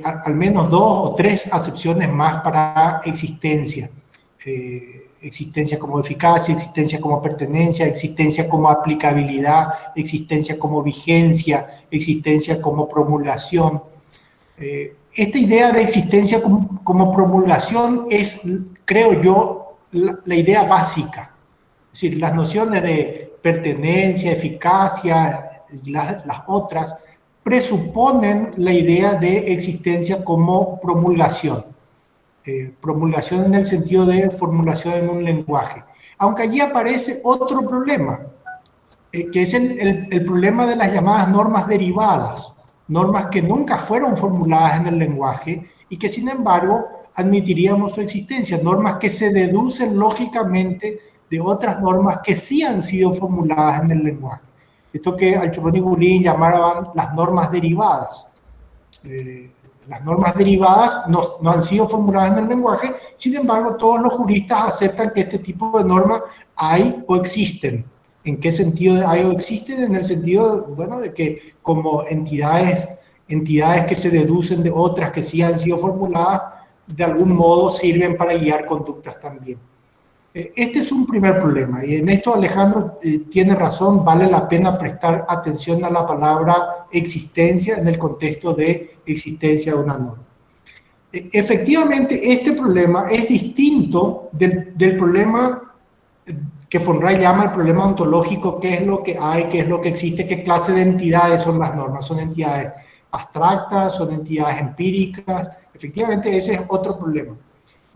al menos dos o tres acepciones más para existencia. Existencia como eficacia, existencia como pertenencia, existencia como aplicabilidad, existencia como vigencia, existencia como promulgación. Esta idea de existencia como promulgación es, creo yo, la idea básica. Es decir, las nociones de pertenencia, eficacia y las otras presuponen la idea de existencia como promulgación. Promulgación en el sentido de formulación en un lenguaje. Aunque allí aparece otro problema, que es el problema de las llamadas normas derivadas, normas que nunca fueron formuladas en el lenguaje y que sin embargo admitiríamos su existencia, normas que se deducen lógicamente de otras normas que sí han sido formuladas en el lenguaje. Esto que Alchurrón y Bulín llamaban las normas derivadas. Las normas derivadas no han sido formuladas en el lenguaje, sin embargo, todos los juristas aceptan que este tipo de normas hay o existen. ¿En qué sentido hay o existen? En el sentido, bueno, de que como entidades que se deducen de otras que sí han sido formuladas, de algún modo sirven para guiar conductas también. Este es un primer problema, y en esto Alejandro tiene razón, vale la pena prestar atención a la palabra existencia en el contexto de existencia de una norma. Efectivamente, este problema es distinto del problema que von Rey llama el problema ontológico: qué es lo que hay, qué es lo que existe, qué clase de entidades son las normas. ¿Son entidades abstractas? ¿Son entidades empíricas? Efectivamente, ese es otro problema.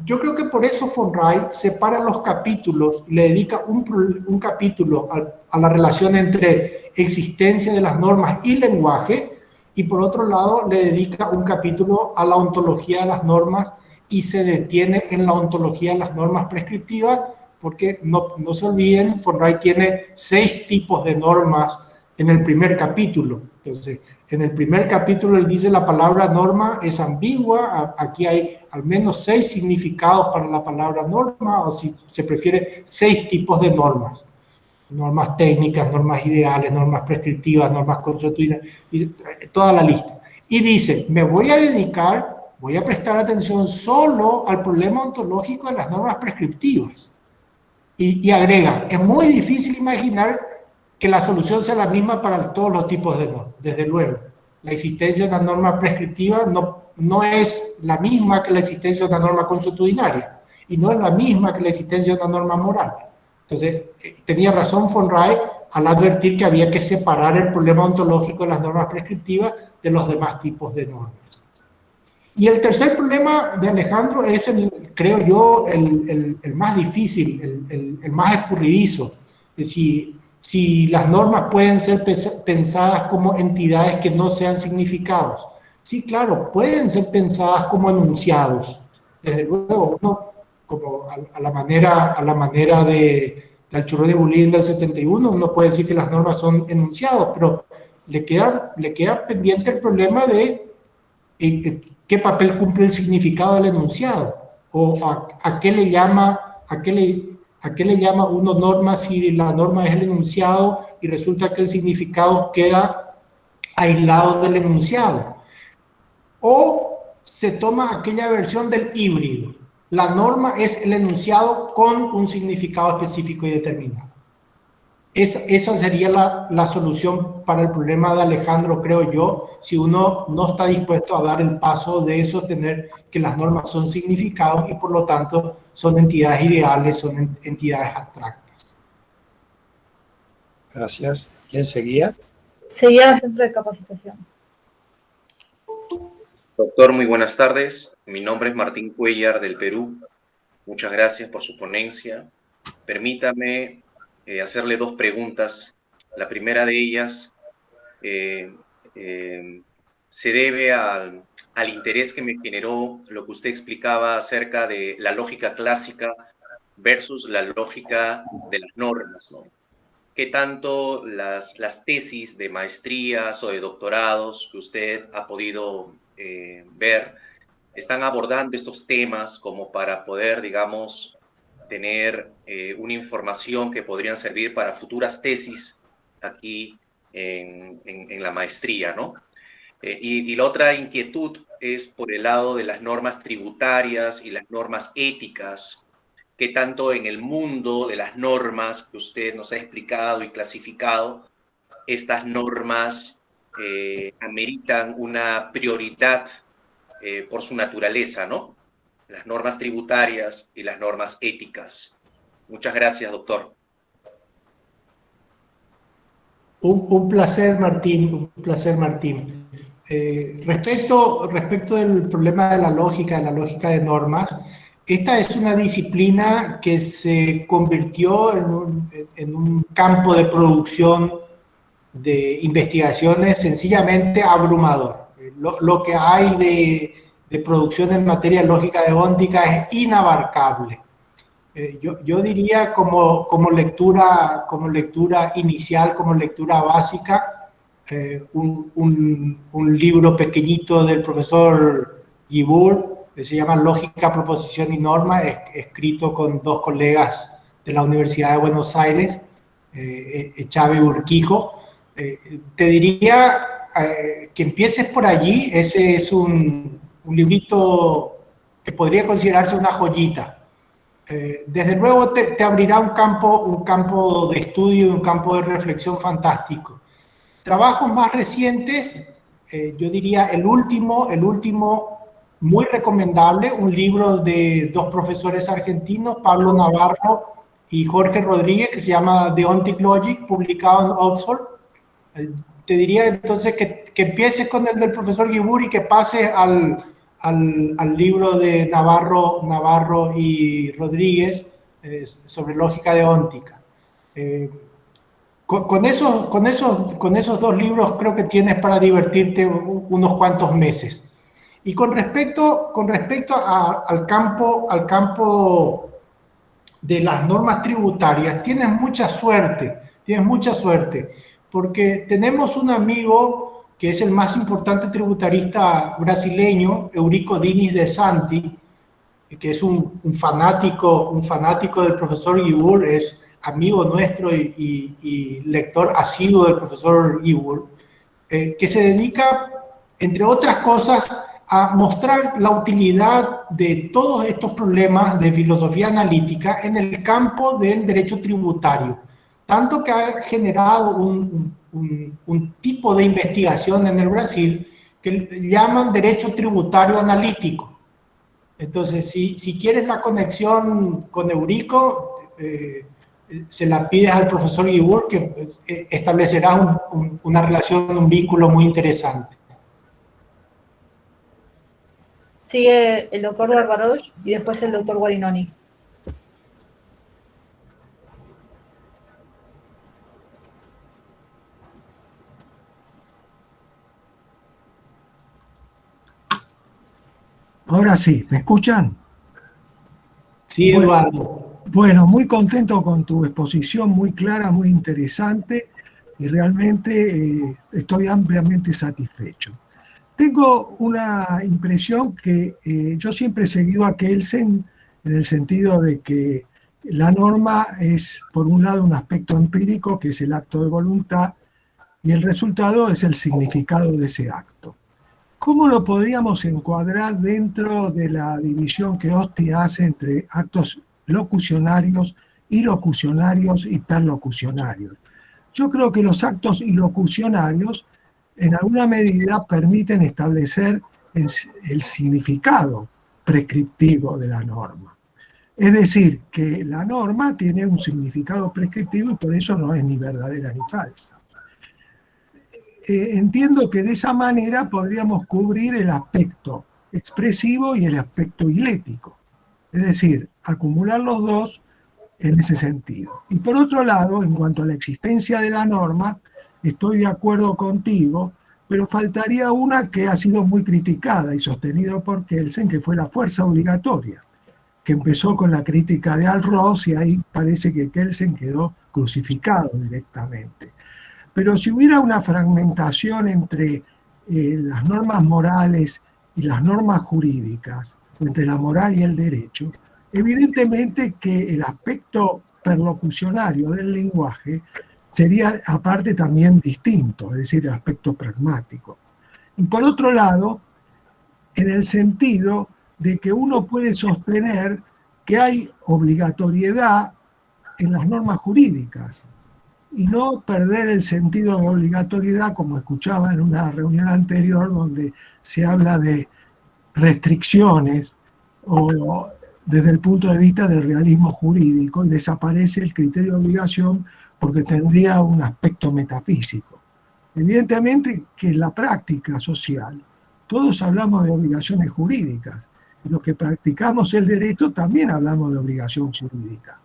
Yo creo que por eso von Rey separa los capítulos y le dedica un capítulo a la relación entre existencia de las normas y lenguaje, y por otro lado le dedica un capítulo a la ontología de las normas y se detiene en la ontología de las normas prescriptivas, porque no se olviden, von Rey tiene 6 tipos de normas en el primer capítulo. Entonces, en el primer capítulo él dice la palabra norma es ambigua, aquí hay al menos 6 significados para la palabra norma, o si se prefiere, 6 tipos de normas. Normas técnicas, normas ideales, normas prescriptivas, normas consuetudinarias, toda la lista. Y dice, me voy a prestar atención solo al problema ontológico de las normas prescriptivas. Y agrega, es muy difícil imaginar que la solución sea la misma para todos los tipos de normas. Desde luego, la existencia de una norma prescriptiva no es la misma que la existencia de una norma consuetudinaria, y no es la misma que la existencia de una norma moral. Entonces, tenía razón von Rey al advertir que había que separar el problema ontológico de las normas prescriptivas de los demás tipos de normas. Y el tercer problema de Alejandro es, creo yo, el más difícil, el más escurridizo. Es decir, si las normas pueden ser pensadas como entidades que no sean significados. Sí, claro, pueden ser pensadas como enunciados. Desde luego, uno, como a la manera del Churro de Bulín del 71, uno puede decir que las normas son enunciados, pero le queda pendiente el problema de qué papel cumple el significado del enunciado, o a qué le llama uno norma si la norma es el enunciado y resulta que el significado queda aislado del enunciado. O se toma aquella versión del híbrido. La norma es el enunciado con un significado específico y determinado. Esa sería la solución para el problema de Alejandro, creo yo, si uno no está dispuesto a dar el paso de sostener que las normas son significados y por lo tanto son entidades ideales, son entidades abstractas. Gracias. ¿Quién seguía? Seguía el centro de capacitación. Doctor, muy buenas tardes. Mi nombre es Martín Cuellar, del Perú. Muchas gracias por su ponencia. Permítame hacerle 2 preguntas. La primera de ellas se debe al interés que me generó lo que usted explicaba acerca de la lógica clásica versus la lógica de las normas, ¿no? ¿Qué tanto las tesis de maestrías o de doctorados que usted ha podido ver están abordando estos temas como para poder, digamos, tener una información que podrían servir para futuras tesis aquí en la maestría, ¿no? Y la otra inquietud es por el lado de las normas tributarias y las normas éticas, que tanto en el mundo de las normas que usted nos ha explicado y clasificado, estas normas ameritan una prioridad por su naturaleza, ¿no? Las normas tributarias y las normas éticas. Muchas gracias, doctor. Un placer, Martín, un placer, Martín. Respecto del problema de la lógica de normas, esta es una disciplina que se convirtió en un campo de producción de investigaciones sencillamente abrumador. Lo que hay de producción en materia lógica deóntica es inabarcable. Yo diría como lectura inicial, como lectura básica, un libro pequeñito del profesor Guibur, que se llama Lógica, Proposición y Norma, escrito con 2 colegas de la Universidad de Buenos Aires, Chávez y Urquijo. Te diría que empieces por allí. Ese es un librito que podría considerarse una joyita. desde luego te abrirá un campo de estudio y un campo de reflexión fantástico. Trabajos más recientes, yo diría el último muy recomendable, un libro de dos profesores argentinos, Pablo Navarro y Jorge Rodríguez, que se llama The Ontic Logic, publicado en Oxford. Te diría entonces que empieces con el del profesor Guibur y que pases al libro de Navarro y Rodríguez sobre lógica deóntica. Con esos dos libros creo que tienes para divertirte unos cuantos meses. Y con respecto al campo de las normas tributarias, tienes mucha suerte, porque tenemos un amigo que es el más importante tributarista brasileño, Eurico Diniz de Santi, que es un fanático del profesor Guibur, es amigo nuestro y lector asiduo del profesor Guibur, que se dedica, entre otras cosas, a mostrar la utilidad de todos estos problemas de filosofía analítica en el campo del derecho tributario. Tanto que ha generado un tipo de investigación en el Brasil que llaman derecho tributario analítico. Entonces, si quieres la conexión con Eurico, se la pides al profesor Guibur, que establecerá una relación, un vínculo muy interesante. Sigue el doctor Barbarosh y después el doctor Guarinoni. Ahora sí, ¿me escuchan? Sí, Eduardo. Bueno, muy contento con tu exposición, muy clara, muy interesante, y realmente estoy ampliamente satisfecho. Tengo una impresión que yo siempre he seguido a Kelsen en el sentido de que la norma es, por un lado, un aspecto empírico, que es el acto de voluntad, y el resultado es el significado de ese acto. ¿Cómo lo podríamos encuadrar dentro de la división que Osti hace entre actos locucionarios, ilocucionarios y perlocucionarios? Yo creo que los actos ilocucionarios en alguna medida permiten establecer el significado prescriptivo de la norma. Es decir, que la norma tiene un significado prescriptivo y por eso no es ni verdadera ni falsa. Entiendo que de esa manera podríamos cubrir el aspecto expresivo y el aspecto ilético. Es decir, acumular los dos en ese sentido. Y por otro lado, en cuanto a la existencia de la norma, estoy de acuerdo contigo, pero faltaría una que ha sido muy criticada y sostenida por Kelsen, que fue la fuerza obligatoria, que empezó con la crítica de Al Ross y ahí parece que Kelsen quedó crucificado directamente. Pero si hubiera una fragmentación entre las normas morales y las normas jurídicas, entre la moral y el derecho, evidentemente que el aspecto perlocucionario del lenguaje sería aparte también distinto, es decir, el aspecto pragmático. Y por otro lado, en el sentido de que uno puede sostener que hay obligatoriedad en las normas jurídicas y no perder el sentido de obligatoriedad, como escuchaba en una reunión anterior donde se habla de restricciones o desde el punto de vista del realismo jurídico, y desaparece el criterio de obligación porque tendría un aspecto metafísico. Evidentemente que en la práctica social todos hablamos de obligaciones jurídicas. Los que practicamos el derecho también hablamos de obligación jurídica.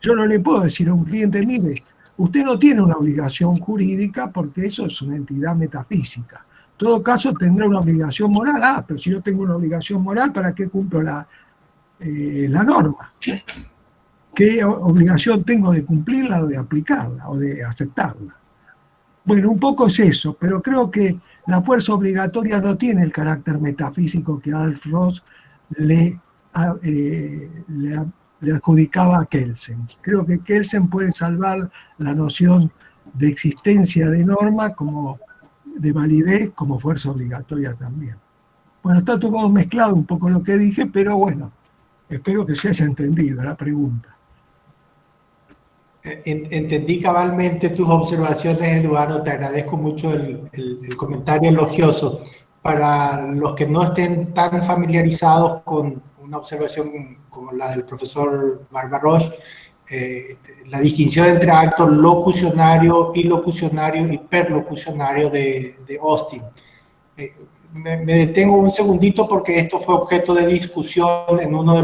Yo no le puedo decir a un cliente, mire, usted no tiene una obligación jurídica porque eso es una entidad metafísica. En todo caso tendrá una obligación moral. Pero si yo tengo una obligación moral, ¿para qué cumplo la norma? ¿Qué obligación tengo de cumplirla o de aplicarla o de aceptarla? Bueno, un poco es eso, pero creo que la fuerza obligatoria no tiene el carácter metafísico que Alf Ross le adjudicaba a Kelsen. Creo que Kelsen puede salvar la noción de existencia de norma como de validez como fuerza obligatoria también. Bueno, está todo mezclado un poco lo que dije, pero bueno, Espero que se haya entendido la pregunta. Entendí cabalmente tus observaciones, Eduardo. Te agradezco mucho el comentario elogioso. Para los que no estén tan familiarizados con una observación como la del profesor Barbarosh, la distinción entre acto locucionario, ilocucionario y perlocucionario de Austin. Me detengo un segundito porque esto fue objeto de discusión en uno de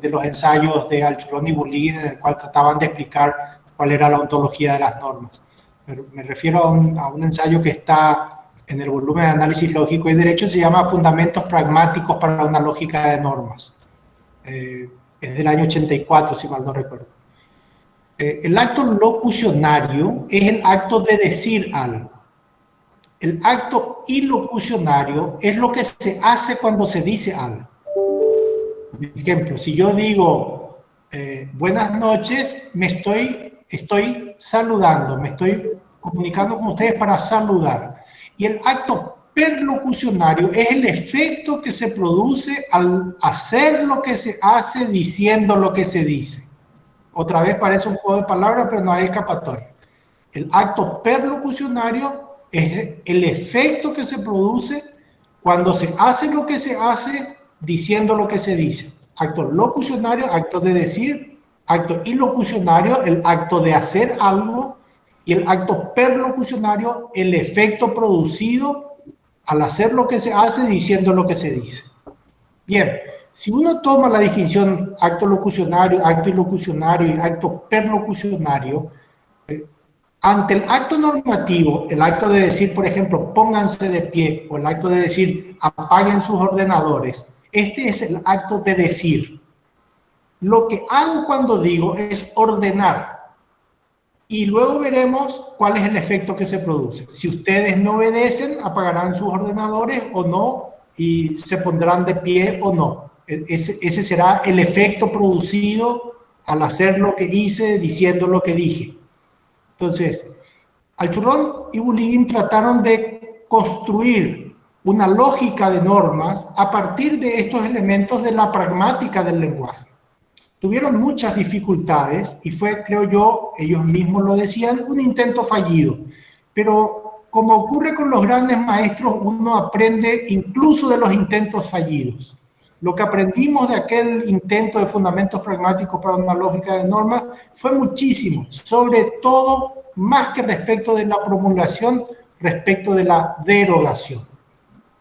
los ensayos de Alchurrón y Bulliin, en el cual trataban de explicar cuál era la ontología de las normas. Pero me refiero a un ensayo que está en el volumen de análisis lógico y derecho, se llama Fundamentos pragmáticos para una lógica de normas. Es del año 84, si mal no recuerdo. El acto locucionario es el acto de decir algo. El acto ilocucionario es lo que se hace cuando se dice algo. Por ejemplo, si yo digo buenas noches, estoy saludando, me estoy comunicando con ustedes para saludar. Y el acto perlocucionario es el efecto que se produce al hacer lo que se hace diciendo lo que se dice. Otra vez parece un juego de palabras, pero no hay escapatoria. El acto perlocucionario es el efecto que se produce cuando se hace lo que se hace diciendo lo que se dice. Acto locucionario, acto de decir. Acto ilocucionario, el acto de hacer algo. Y el acto perlocucionario, el efecto producido al hacer lo que se hace diciendo lo que se dice. Bien, si uno toma la distinción acto locucionario, acto ilocucionario y acto perlocucionario, ante el acto normativo, el acto de decir, por ejemplo, pónganse de pie, o el acto de decir, apaguen sus ordenadores, este es el acto de decir. Lo que hago cuando digo es ordenar. Y luego veremos cuál es el efecto que se produce. Si ustedes no obedecen, apagarán sus ordenadores o no, y se pondrán de pie o no. Ese será el efecto producido al hacer lo que hice, diciendo lo que dije. Entonces, Alchurrón y Bulliin trataron de construir una lógica de normas a partir de estos elementos de la pragmática del lenguaje. Tuvieron muchas dificultades y fue, creo yo, ellos mismos lo decían, un intento fallido. Pero como ocurre con los grandes maestros, uno aprende incluso de los intentos fallidos. Lo que aprendimos de aquel intento de fundamentos pragmáticos para una lógica de normas fue muchísimo, sobre todo más que respecto de la promulgación, respecto de la derogación,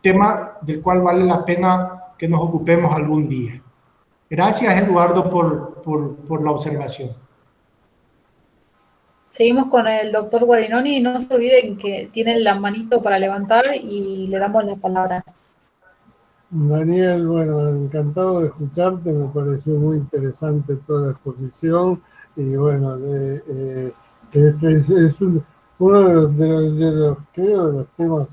tema del cual vale la pena que nos ocupemos algún día. Gracias, Eduardo, por la observación. Seguimos con el doctor Guarinoni y no se olviden que tienen la manito para levantar y le damos la palabra. Daniel, bueno, encantado de escucharte, me pareció muy interesante toda la exposición y bueno, es uno de los temas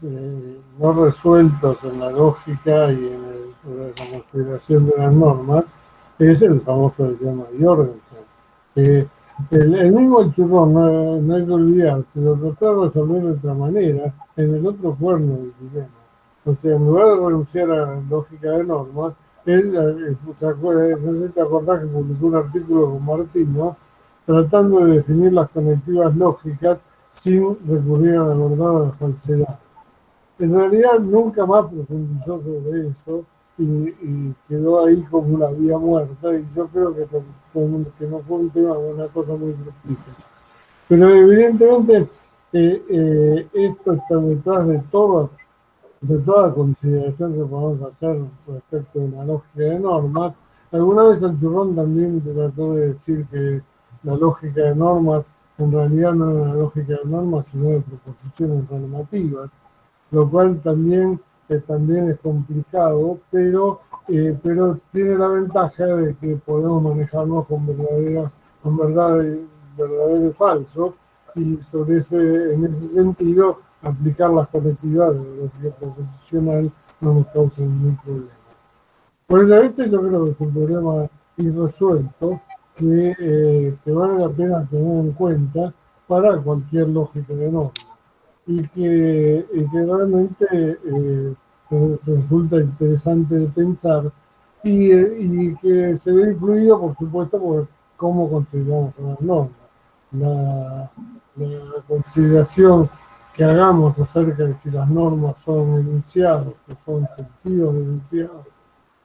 no resueltos en la lógica y en la consideración de las normas, es el famoso dilema de Jorgensen. El mismo Alchurrón, no hay que olvidarse, lo trató de resolver de otra manera en el otro cuerno del dilema. O sea, en lugar de renunciar a la lógica de normas, él, no sé si te acordás que publicó un artículo con Martín, ¿no? Tratando de definir las conectivas lógicas sin recurrir a la verdad o a la falsedad. En realidad nunca más profundizó sobre eso y quedó ahí como una vía muerta, y yo creo que no fue un tema, una cosa muy fructífera. Pero evidentemente esto está detrás de toda consideración que podemos hacer respecto de la lógica de normas. Alguna vez Alchurrón también trató de decir que la lógica de normas en realidad no era una lógica de normas, sino de proposiciones normativas, lo cual también es complicado, pero tiene la ventaja de que podemos manejarnos con verdadero y falso, y en ese sentido aplicar las conectividades de la lógica proposicional no nos causa ningún problema. Por eso yo creo que es un problema irresuelto que vale la pena tener en cuenta para cualquier lógica de norma, y que realmente resulta interesante de pensar y que se ve influido, por supuesto, por cómo consideramos las normas. La consideración que hagamos acerca de si las normas son enunciados, o son sentidos de enunciados,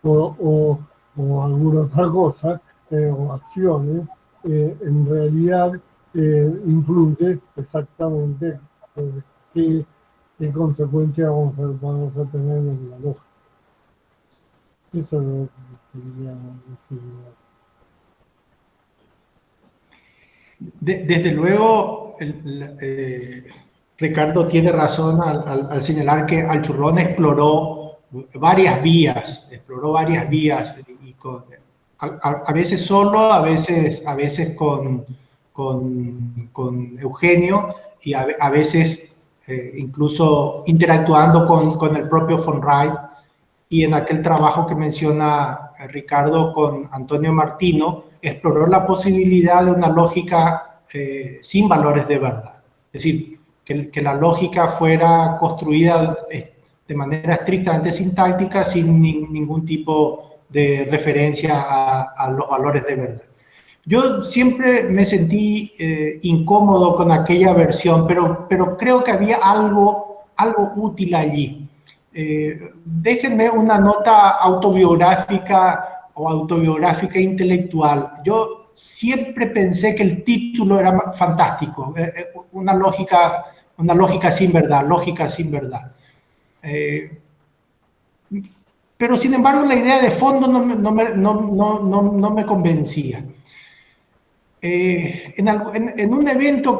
o alguna otra cosa, o acciones, en realidad influye exactamente sobre qué consecuencias vamos a tener en la lógica. Eso es lo que quería decir. Desde luego, Ricardo tiene razón al señalar que Alchurrón exploró varias vías, y a veces solo, a veces con Eugenio, y a veces incluso interactuando con el propio von Wright, y en aquel trabajo que menciona Ricardo con Antonio Martino, exploró la posibilidad de una lógica sin valores de verdad. Es decir, que la lógica fuera construida de manera estrictamente sintáctica, sin ningún tipo de referencia a los valores de verdad. Yo siempre me sentí incómodo con aquella versión, pero creo que había algo útil allí. Déjenme una nota autobiográfica o autobiográfica intelectual. Yo siempre pensé que el título era fantástico, una lógica sin verdad, pero sin embargo la idea de fondo no me convencía. En un evento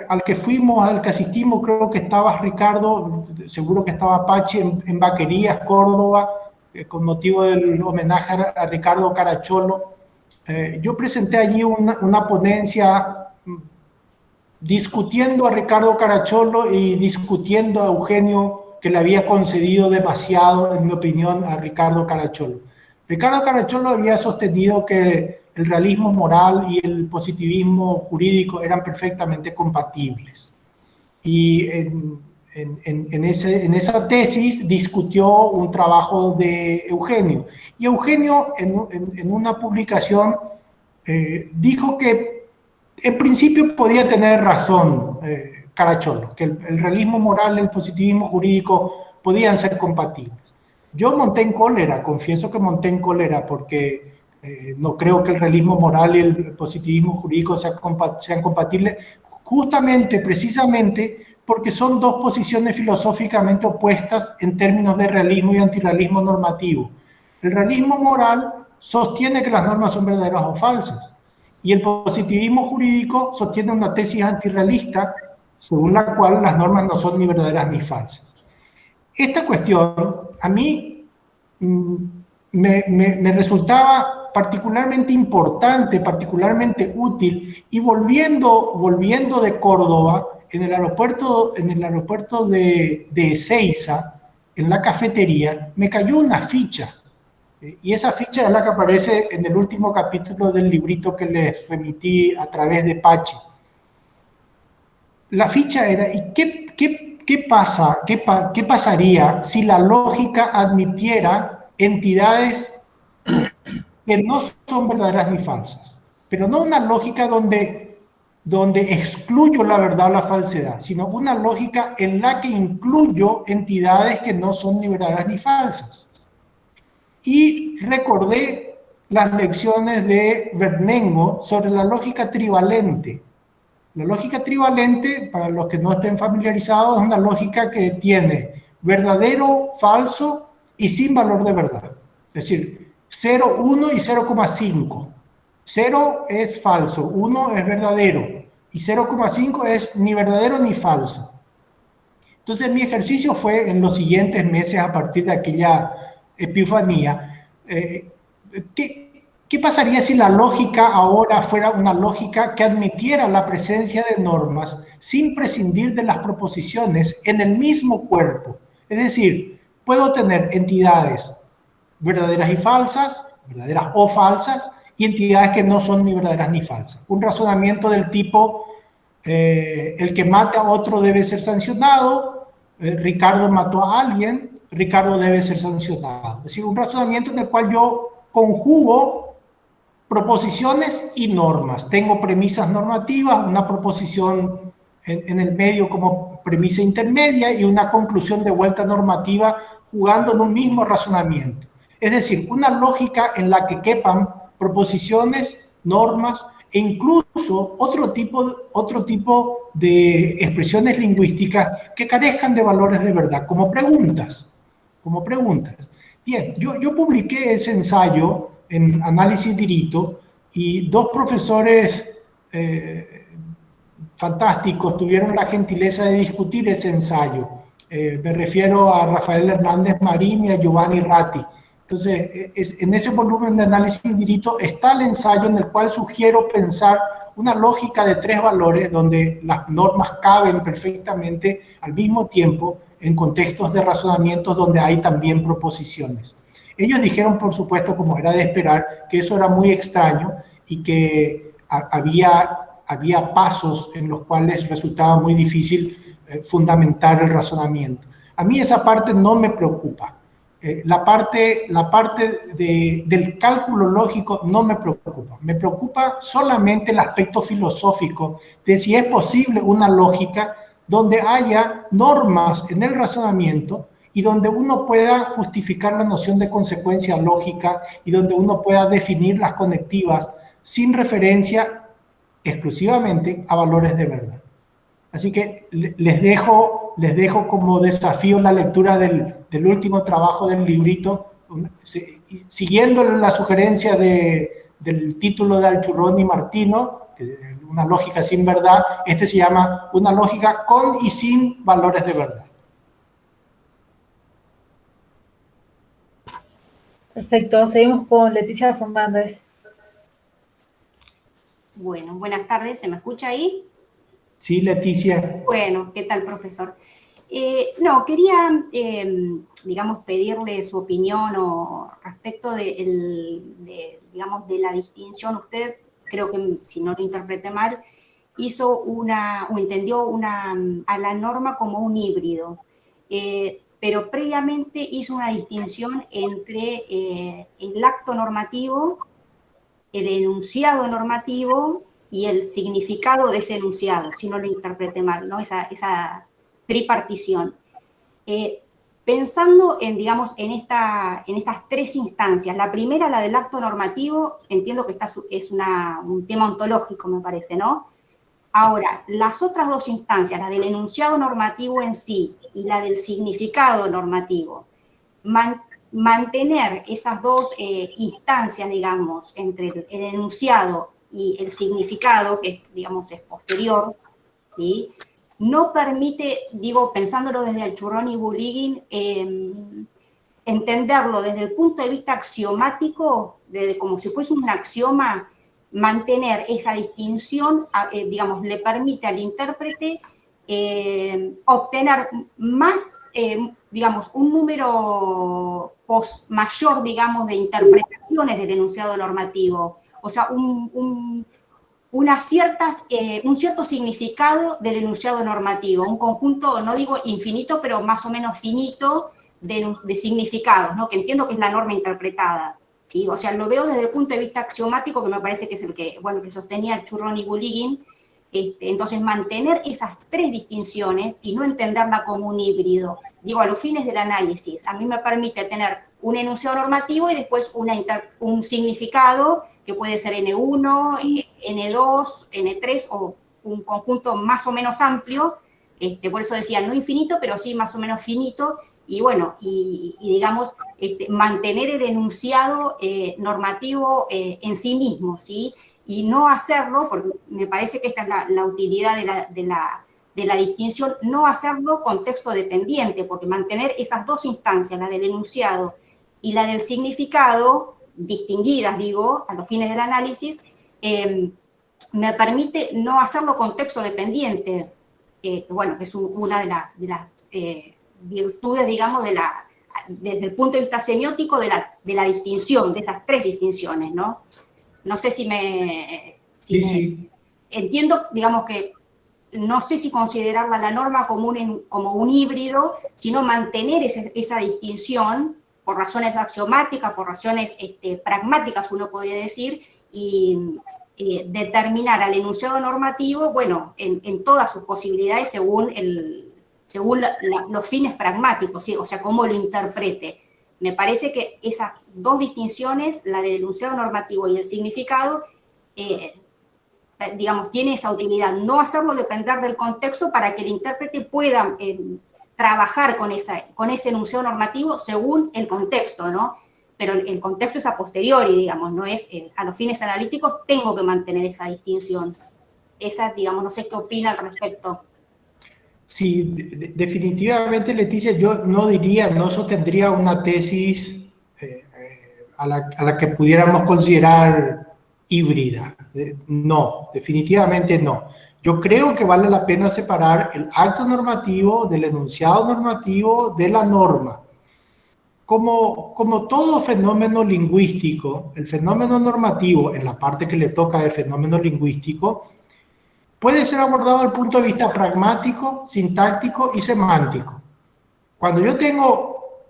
al que fuimos, al que asistimos, creo que estaba Ricardo, seguro que estaba Pachi, en Vaquerías, Córdoba, con motivo del homenaje a Ricardo Caracciolo. Yo presenté allí una ponencia discutiendo a Ricardo Caracciolo y discutiendo a Eugenio, que le había concedido demasiado, en mi opinión, a Ricardo Caracciolo. Ricardo Caracciolo había sostenido que el realismo moral y el positivismo jurídico eran perfectamente compatibles. Y en esa tesis discutió un trabajo de Eugenio. Y Eugenio, en una publicación, dijo que en principio podía tener razón Caracciolo, que el realismo moral y el positivismo jurídico podían ser compatibles. Yo monté en cólera, confieso que monté en cólera, porque no creo que el realismo moral y el positivismo jurídico sean compatibles, precisamente porque son dos posiciones filosóficamente opuestas en términos de realismo y antirrealismo normativo. El realismo moral sostiene que las normas son verdaderas o falsas, y el positivismo jurídico sostiene una tesis antirrealista según la cual las normas no son ni verdaderas ni falsas. Esta cuestión a mí me resultaba particularmente importante, particularmente útil, y volviendo de Córdoba, en el aeropuerto de Ezeiza, en la cafetería, me cayó una ficha, y esa ficha es la que aparece en el último capítulo del librito que les remití a través de Pachi. La ficha era, ¿y qué pasaría si la lógica admitiera entidades que no son verdaderas ni falsas? Pero no una lógica donde excluyo la verdad o la falsedad, sino una lógica en la que incluyo entidades que no son ni verdaderas ni falsas. Y recordé las lecciones de Bernengo sobre la lógica trivalente. La lógica trivalente, para los que no estén familiarizados, es una lógica que tiene verdadero, falso y sin valor de verdad. Es decir, 0, 1 y 0,5. 0 es falso, 1 es verdadero y 0,5 es ni verdadero ni falso. Entonces mi ejercicio fue en los siguientes meses, a partir de aquella epifanía, ¿qué pasaría si la lógica ahora fuera una lógica que admitiera la presencia de normas sin prescindir de las proposiciones en el mismo cuerpo? Es decir, puedo tener entidades verdaderas y falsas, verdaderas o falsas, y entidades que no son ni verdaderas ni falsas. Un razonamiento del tipo, el que mata a otro debe ser sancionado, Ricardo mató a alguien, Ricardo debe ser sancionado. Es decir, un razonamiento en el cual yo conjugo proposiciones y normas. Tengo premisas normativas, una proposición en el medio como premisa intermedia y una conclusión de vuelta normativa jugando en un mismo razonamiento. Es decir, una lógica en la que quepan proposiciones, normas e incluso otro tipo de expresiones lingüísticas que carezcan de valores de verdad, como preguntas. Bien, yo publiqué ese ensayo en Análisis Dirito y dos profesores fantásticos tuvieron la gentileza de discutir ese ensayo. Me refiero a Rafael Hernández Marín y a Giovanni Ratti. Entonces, en ese volumen de Análisis Dirito está el ensayo en el cual sugiero pensar una lógica de tres valores donde las normas caben perfectamente al mismo tiempo en contextos de razonamientos donde hay también proposiciones. Ellos dijeron, por supuesto, como era de esperar, que eso era muy extraño y que había pasos en los cuales resultaba muy difícil fundamentar el razonamiento. A mí esa parte no me preocupa. La parte del cálculo lógico no me preocupa. Me preocupa solamente el aspecto filosófico de si es posible una lógica donde haya normas en el razonamiento y donde uno pueda justificar la noción de consecuencia lógica y donde uno pueda definir las conectivas sin referencia exclusivamente a valores de verdad. Así que les dejo como desafío la lectura del último trabajo del librito, siguiendo la sugerencia del título de Alchurrón y Martino, una lógica sin verdad. Este se llama Una lógica con y sin valores de verdad. Perfecto, seguimos con Leticia Fernández. Bueno, buenas tardes, ¿se me escucha ahí? Sí, Leticia. Bueno, ¿qué tal, profesor? No, quería, digamos, pedirle su opinión respecto digamos, de la distinción. Usted, creo que, si no lo interpreté mal, entendió a la norma como un híbrido, pero previamente hizo una distinción entre el acto normativo, el enunciado normativo y el significado de ese enunciado, si no lo interpreté mal, ¿no? Esa tripartición. Pensando digamos, en estas tres instancias, la primera, la del acto normativo, entiendo que es un tema ontológico, me parece, ¿no? Ahora, las otras dos instancias, la del enunciado normativo en sí y la del significado normativo, mantener esas dos instancias, digamos, entre el enunciado y el significado, que digamos es posterior, ¿sí? No permite, digo, pensándolo desde Alchurrón y Bulligin, entenderlo desde el punto de vista axiomático, como si fuese un axioma, mantener esa distinción, digamos, le permite al intérprete obtener más, digamos, un número mayor, digamos, de interpretaciones del enunciado normativo. O sea, un cierto significado del enunciado normativo, un conjunto, no digo infinito, pero más o menos finito de significados, ¿no? Que entiendo que es la norma interpretada, ¿sí? O sea, lo veo desde el punto de vista axiomático, que me parece que es el que sostenía Alchurrón y Bulligin. Entonces, mantener esas tres distinciones y no entenderla como un híbrido, digo, a los fines del análisis, a mí me permite tener un enunciado normativo y después un significado que puede ser N1, N2, N3 o un conjunto más o menos amplio, por eso decía no infinito, pero sí más o menos finito, y bueno, y digamos, mantener el enunciado normativo en sí mismo, ¿sí? Y no hacerlo, porque me parece que esta es la utilidad de la distinción, no hacerlo contexto dependiente, porque mantener esas dos instancias, la del enunciado y la del significado, distinguidas, digo, a los fines del análisis, me permite no hacerlo contexto dependiente, bueno, que es una de las virtudes, digamos, desde el punto de vista semiótico de la distinción, de estas tres distinciones, ¿no? No sé si sí. Entiendo, digamos, que no sé si considerarla la norma como un híbrido, sino mantener esa distinción, por razones axiomáticas, por razones pragmáticas, uno podría decir, y determinar al enunciado normativo, bueno, en todas sus posibilidades según los fines pragmáticos, ¿sí? O sea, cómo lo interprete. Me parece que esas dos distinciones, la del enunciado normativo y el significado, digamos, tiene esa utilidad. No hacerlo depender del contexto para que el intérprete pueda trabajar con ese enunciado normativo según el contexto, ¿no? Pero el contexto es a posteriori, digamos, no es a los fines analíticos, tengo que mantener esa distinción. Esa, digamos, no sé qué opina al respecto. Sí, definitivamente, Leticia, yo no sostendría una tesis a la que pudiéramos considerar híbrida. No, definitivamente no. Yo creo que vale la pena separar el acto normativo del enunciado normativo de la norma. Como todo fenómeno lingüístico, el fenómeno normativo, en la parte que le toca de fenómeno lingüístico, puede ser abordado desde el punto de vista pragmático, sintáctico y semántico. Cuando yo tengo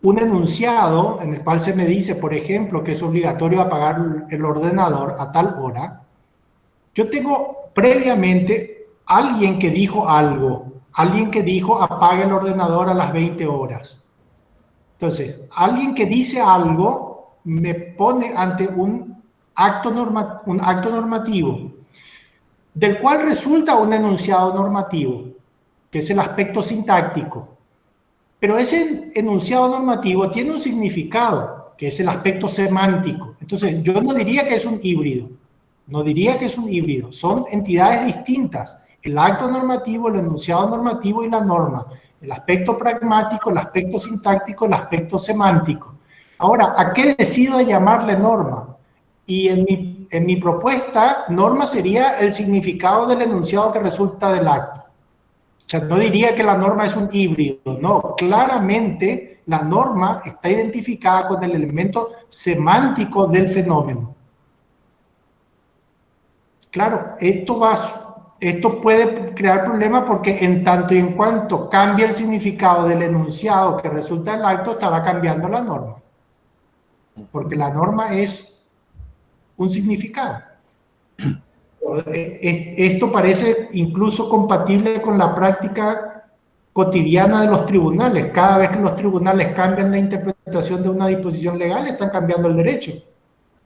un enunciado en el cual se me dice, por ejemplo, que es obligatorio apagar el ordenador a tal hora, yo tengo previamente alguien que dijo algo, alguien que dijo apague el ordenador a las 20 horas. Entonces, alguien que dice algo me pone ante un acto normativo, del cual resulta un enunciado normativo, que es el aspecto sintáctico. Pero ese enunciado normativo tiene un significado, que es el aspecto semántico. Entonces, yo no diría que es un híbrido. No diría que es un híbrido. Son entidades distintas. El acto normativo, el enunciado normativo y la norma. El aspecto pragmático, el aspecto sintáctico, el aspecto semántico. Ahora, ¿a qué decido llamarle norma? Y en mi propuesta, norma sería el significado del enunciado que resulta del acto. O sea, no diría que la norma es un híbrido, no. Claramente, la norma está identificada con el elemento semántico del fenómeno. Claro, esto puede crear problemas porque en tanto y en cuanto cambie el significado del enunciado que resulta del acto, estará cambiando la norma. Porque la norma es un significado. Esto parece incluso compatible con la práctica cotidiana de los tribunales. Cada vez que los tribunales cambian la interpretación de una disposición legal, están cambiando el derecho.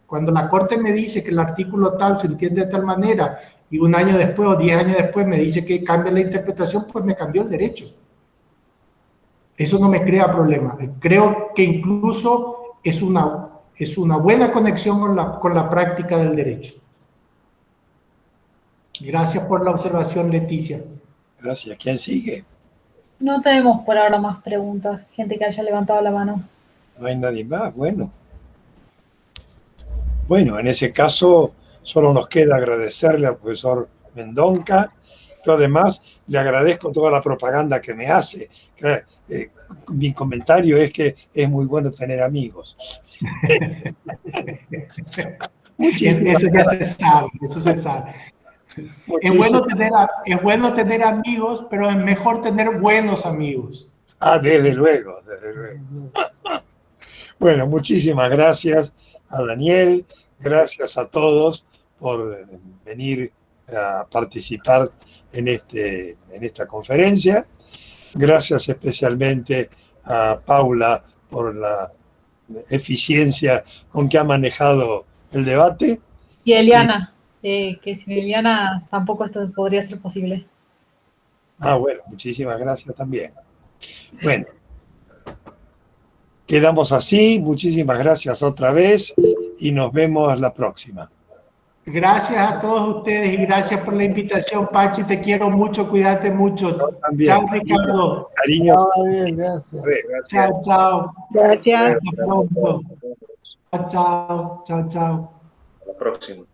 Cuando la Corte me dice que el artículo tal se entiende de tal manera y un año después o 10 años después me dice que cambia la interpretación, pues me cambió el derecho. Eso no me crea problema. Creo que incluso es una buena conexión con la práctica del derecho. Gracias por la observación, Leticia. Gracias. ¿Quién sigue? No tenemos por ahora más preguntas. Gente que haya levantado la mano. No hay nadie más. Bueno, en ese caso solo nos queda agradecerle al profesor Mendonca. Yo además le agradezco toda la propaganda que me hace. Mi comentario es que es muy bueno tener amigos. Eso ya se sabe, eso se sabe. Es bueno tener amigos, pero es mejor tener buenos amigos. Desde luego, desde luego. Bueno, muchísimas gracias a Daniel, gracias a todos por venir a participar en esta conferencia. Gracias especialmente a Paula por la eficiencia con que ha manejado el debate. Y Eliana. Que sin Eliana tampoco esto podría ser posible. Bueno, muchísimas gracias también. Bueno, quedamos así, muchísimas gracias otra vez y nos vemos la próxima. Gracias a todos ustedes y gracias por la invitación, Pachi, te quiero mucho, cuídate mucho. Chao, Ricardo. Cariños. Gracias. Chao, chao. Gracias. Hasta pronto. Chao, chao, chao. Hasta la próxima.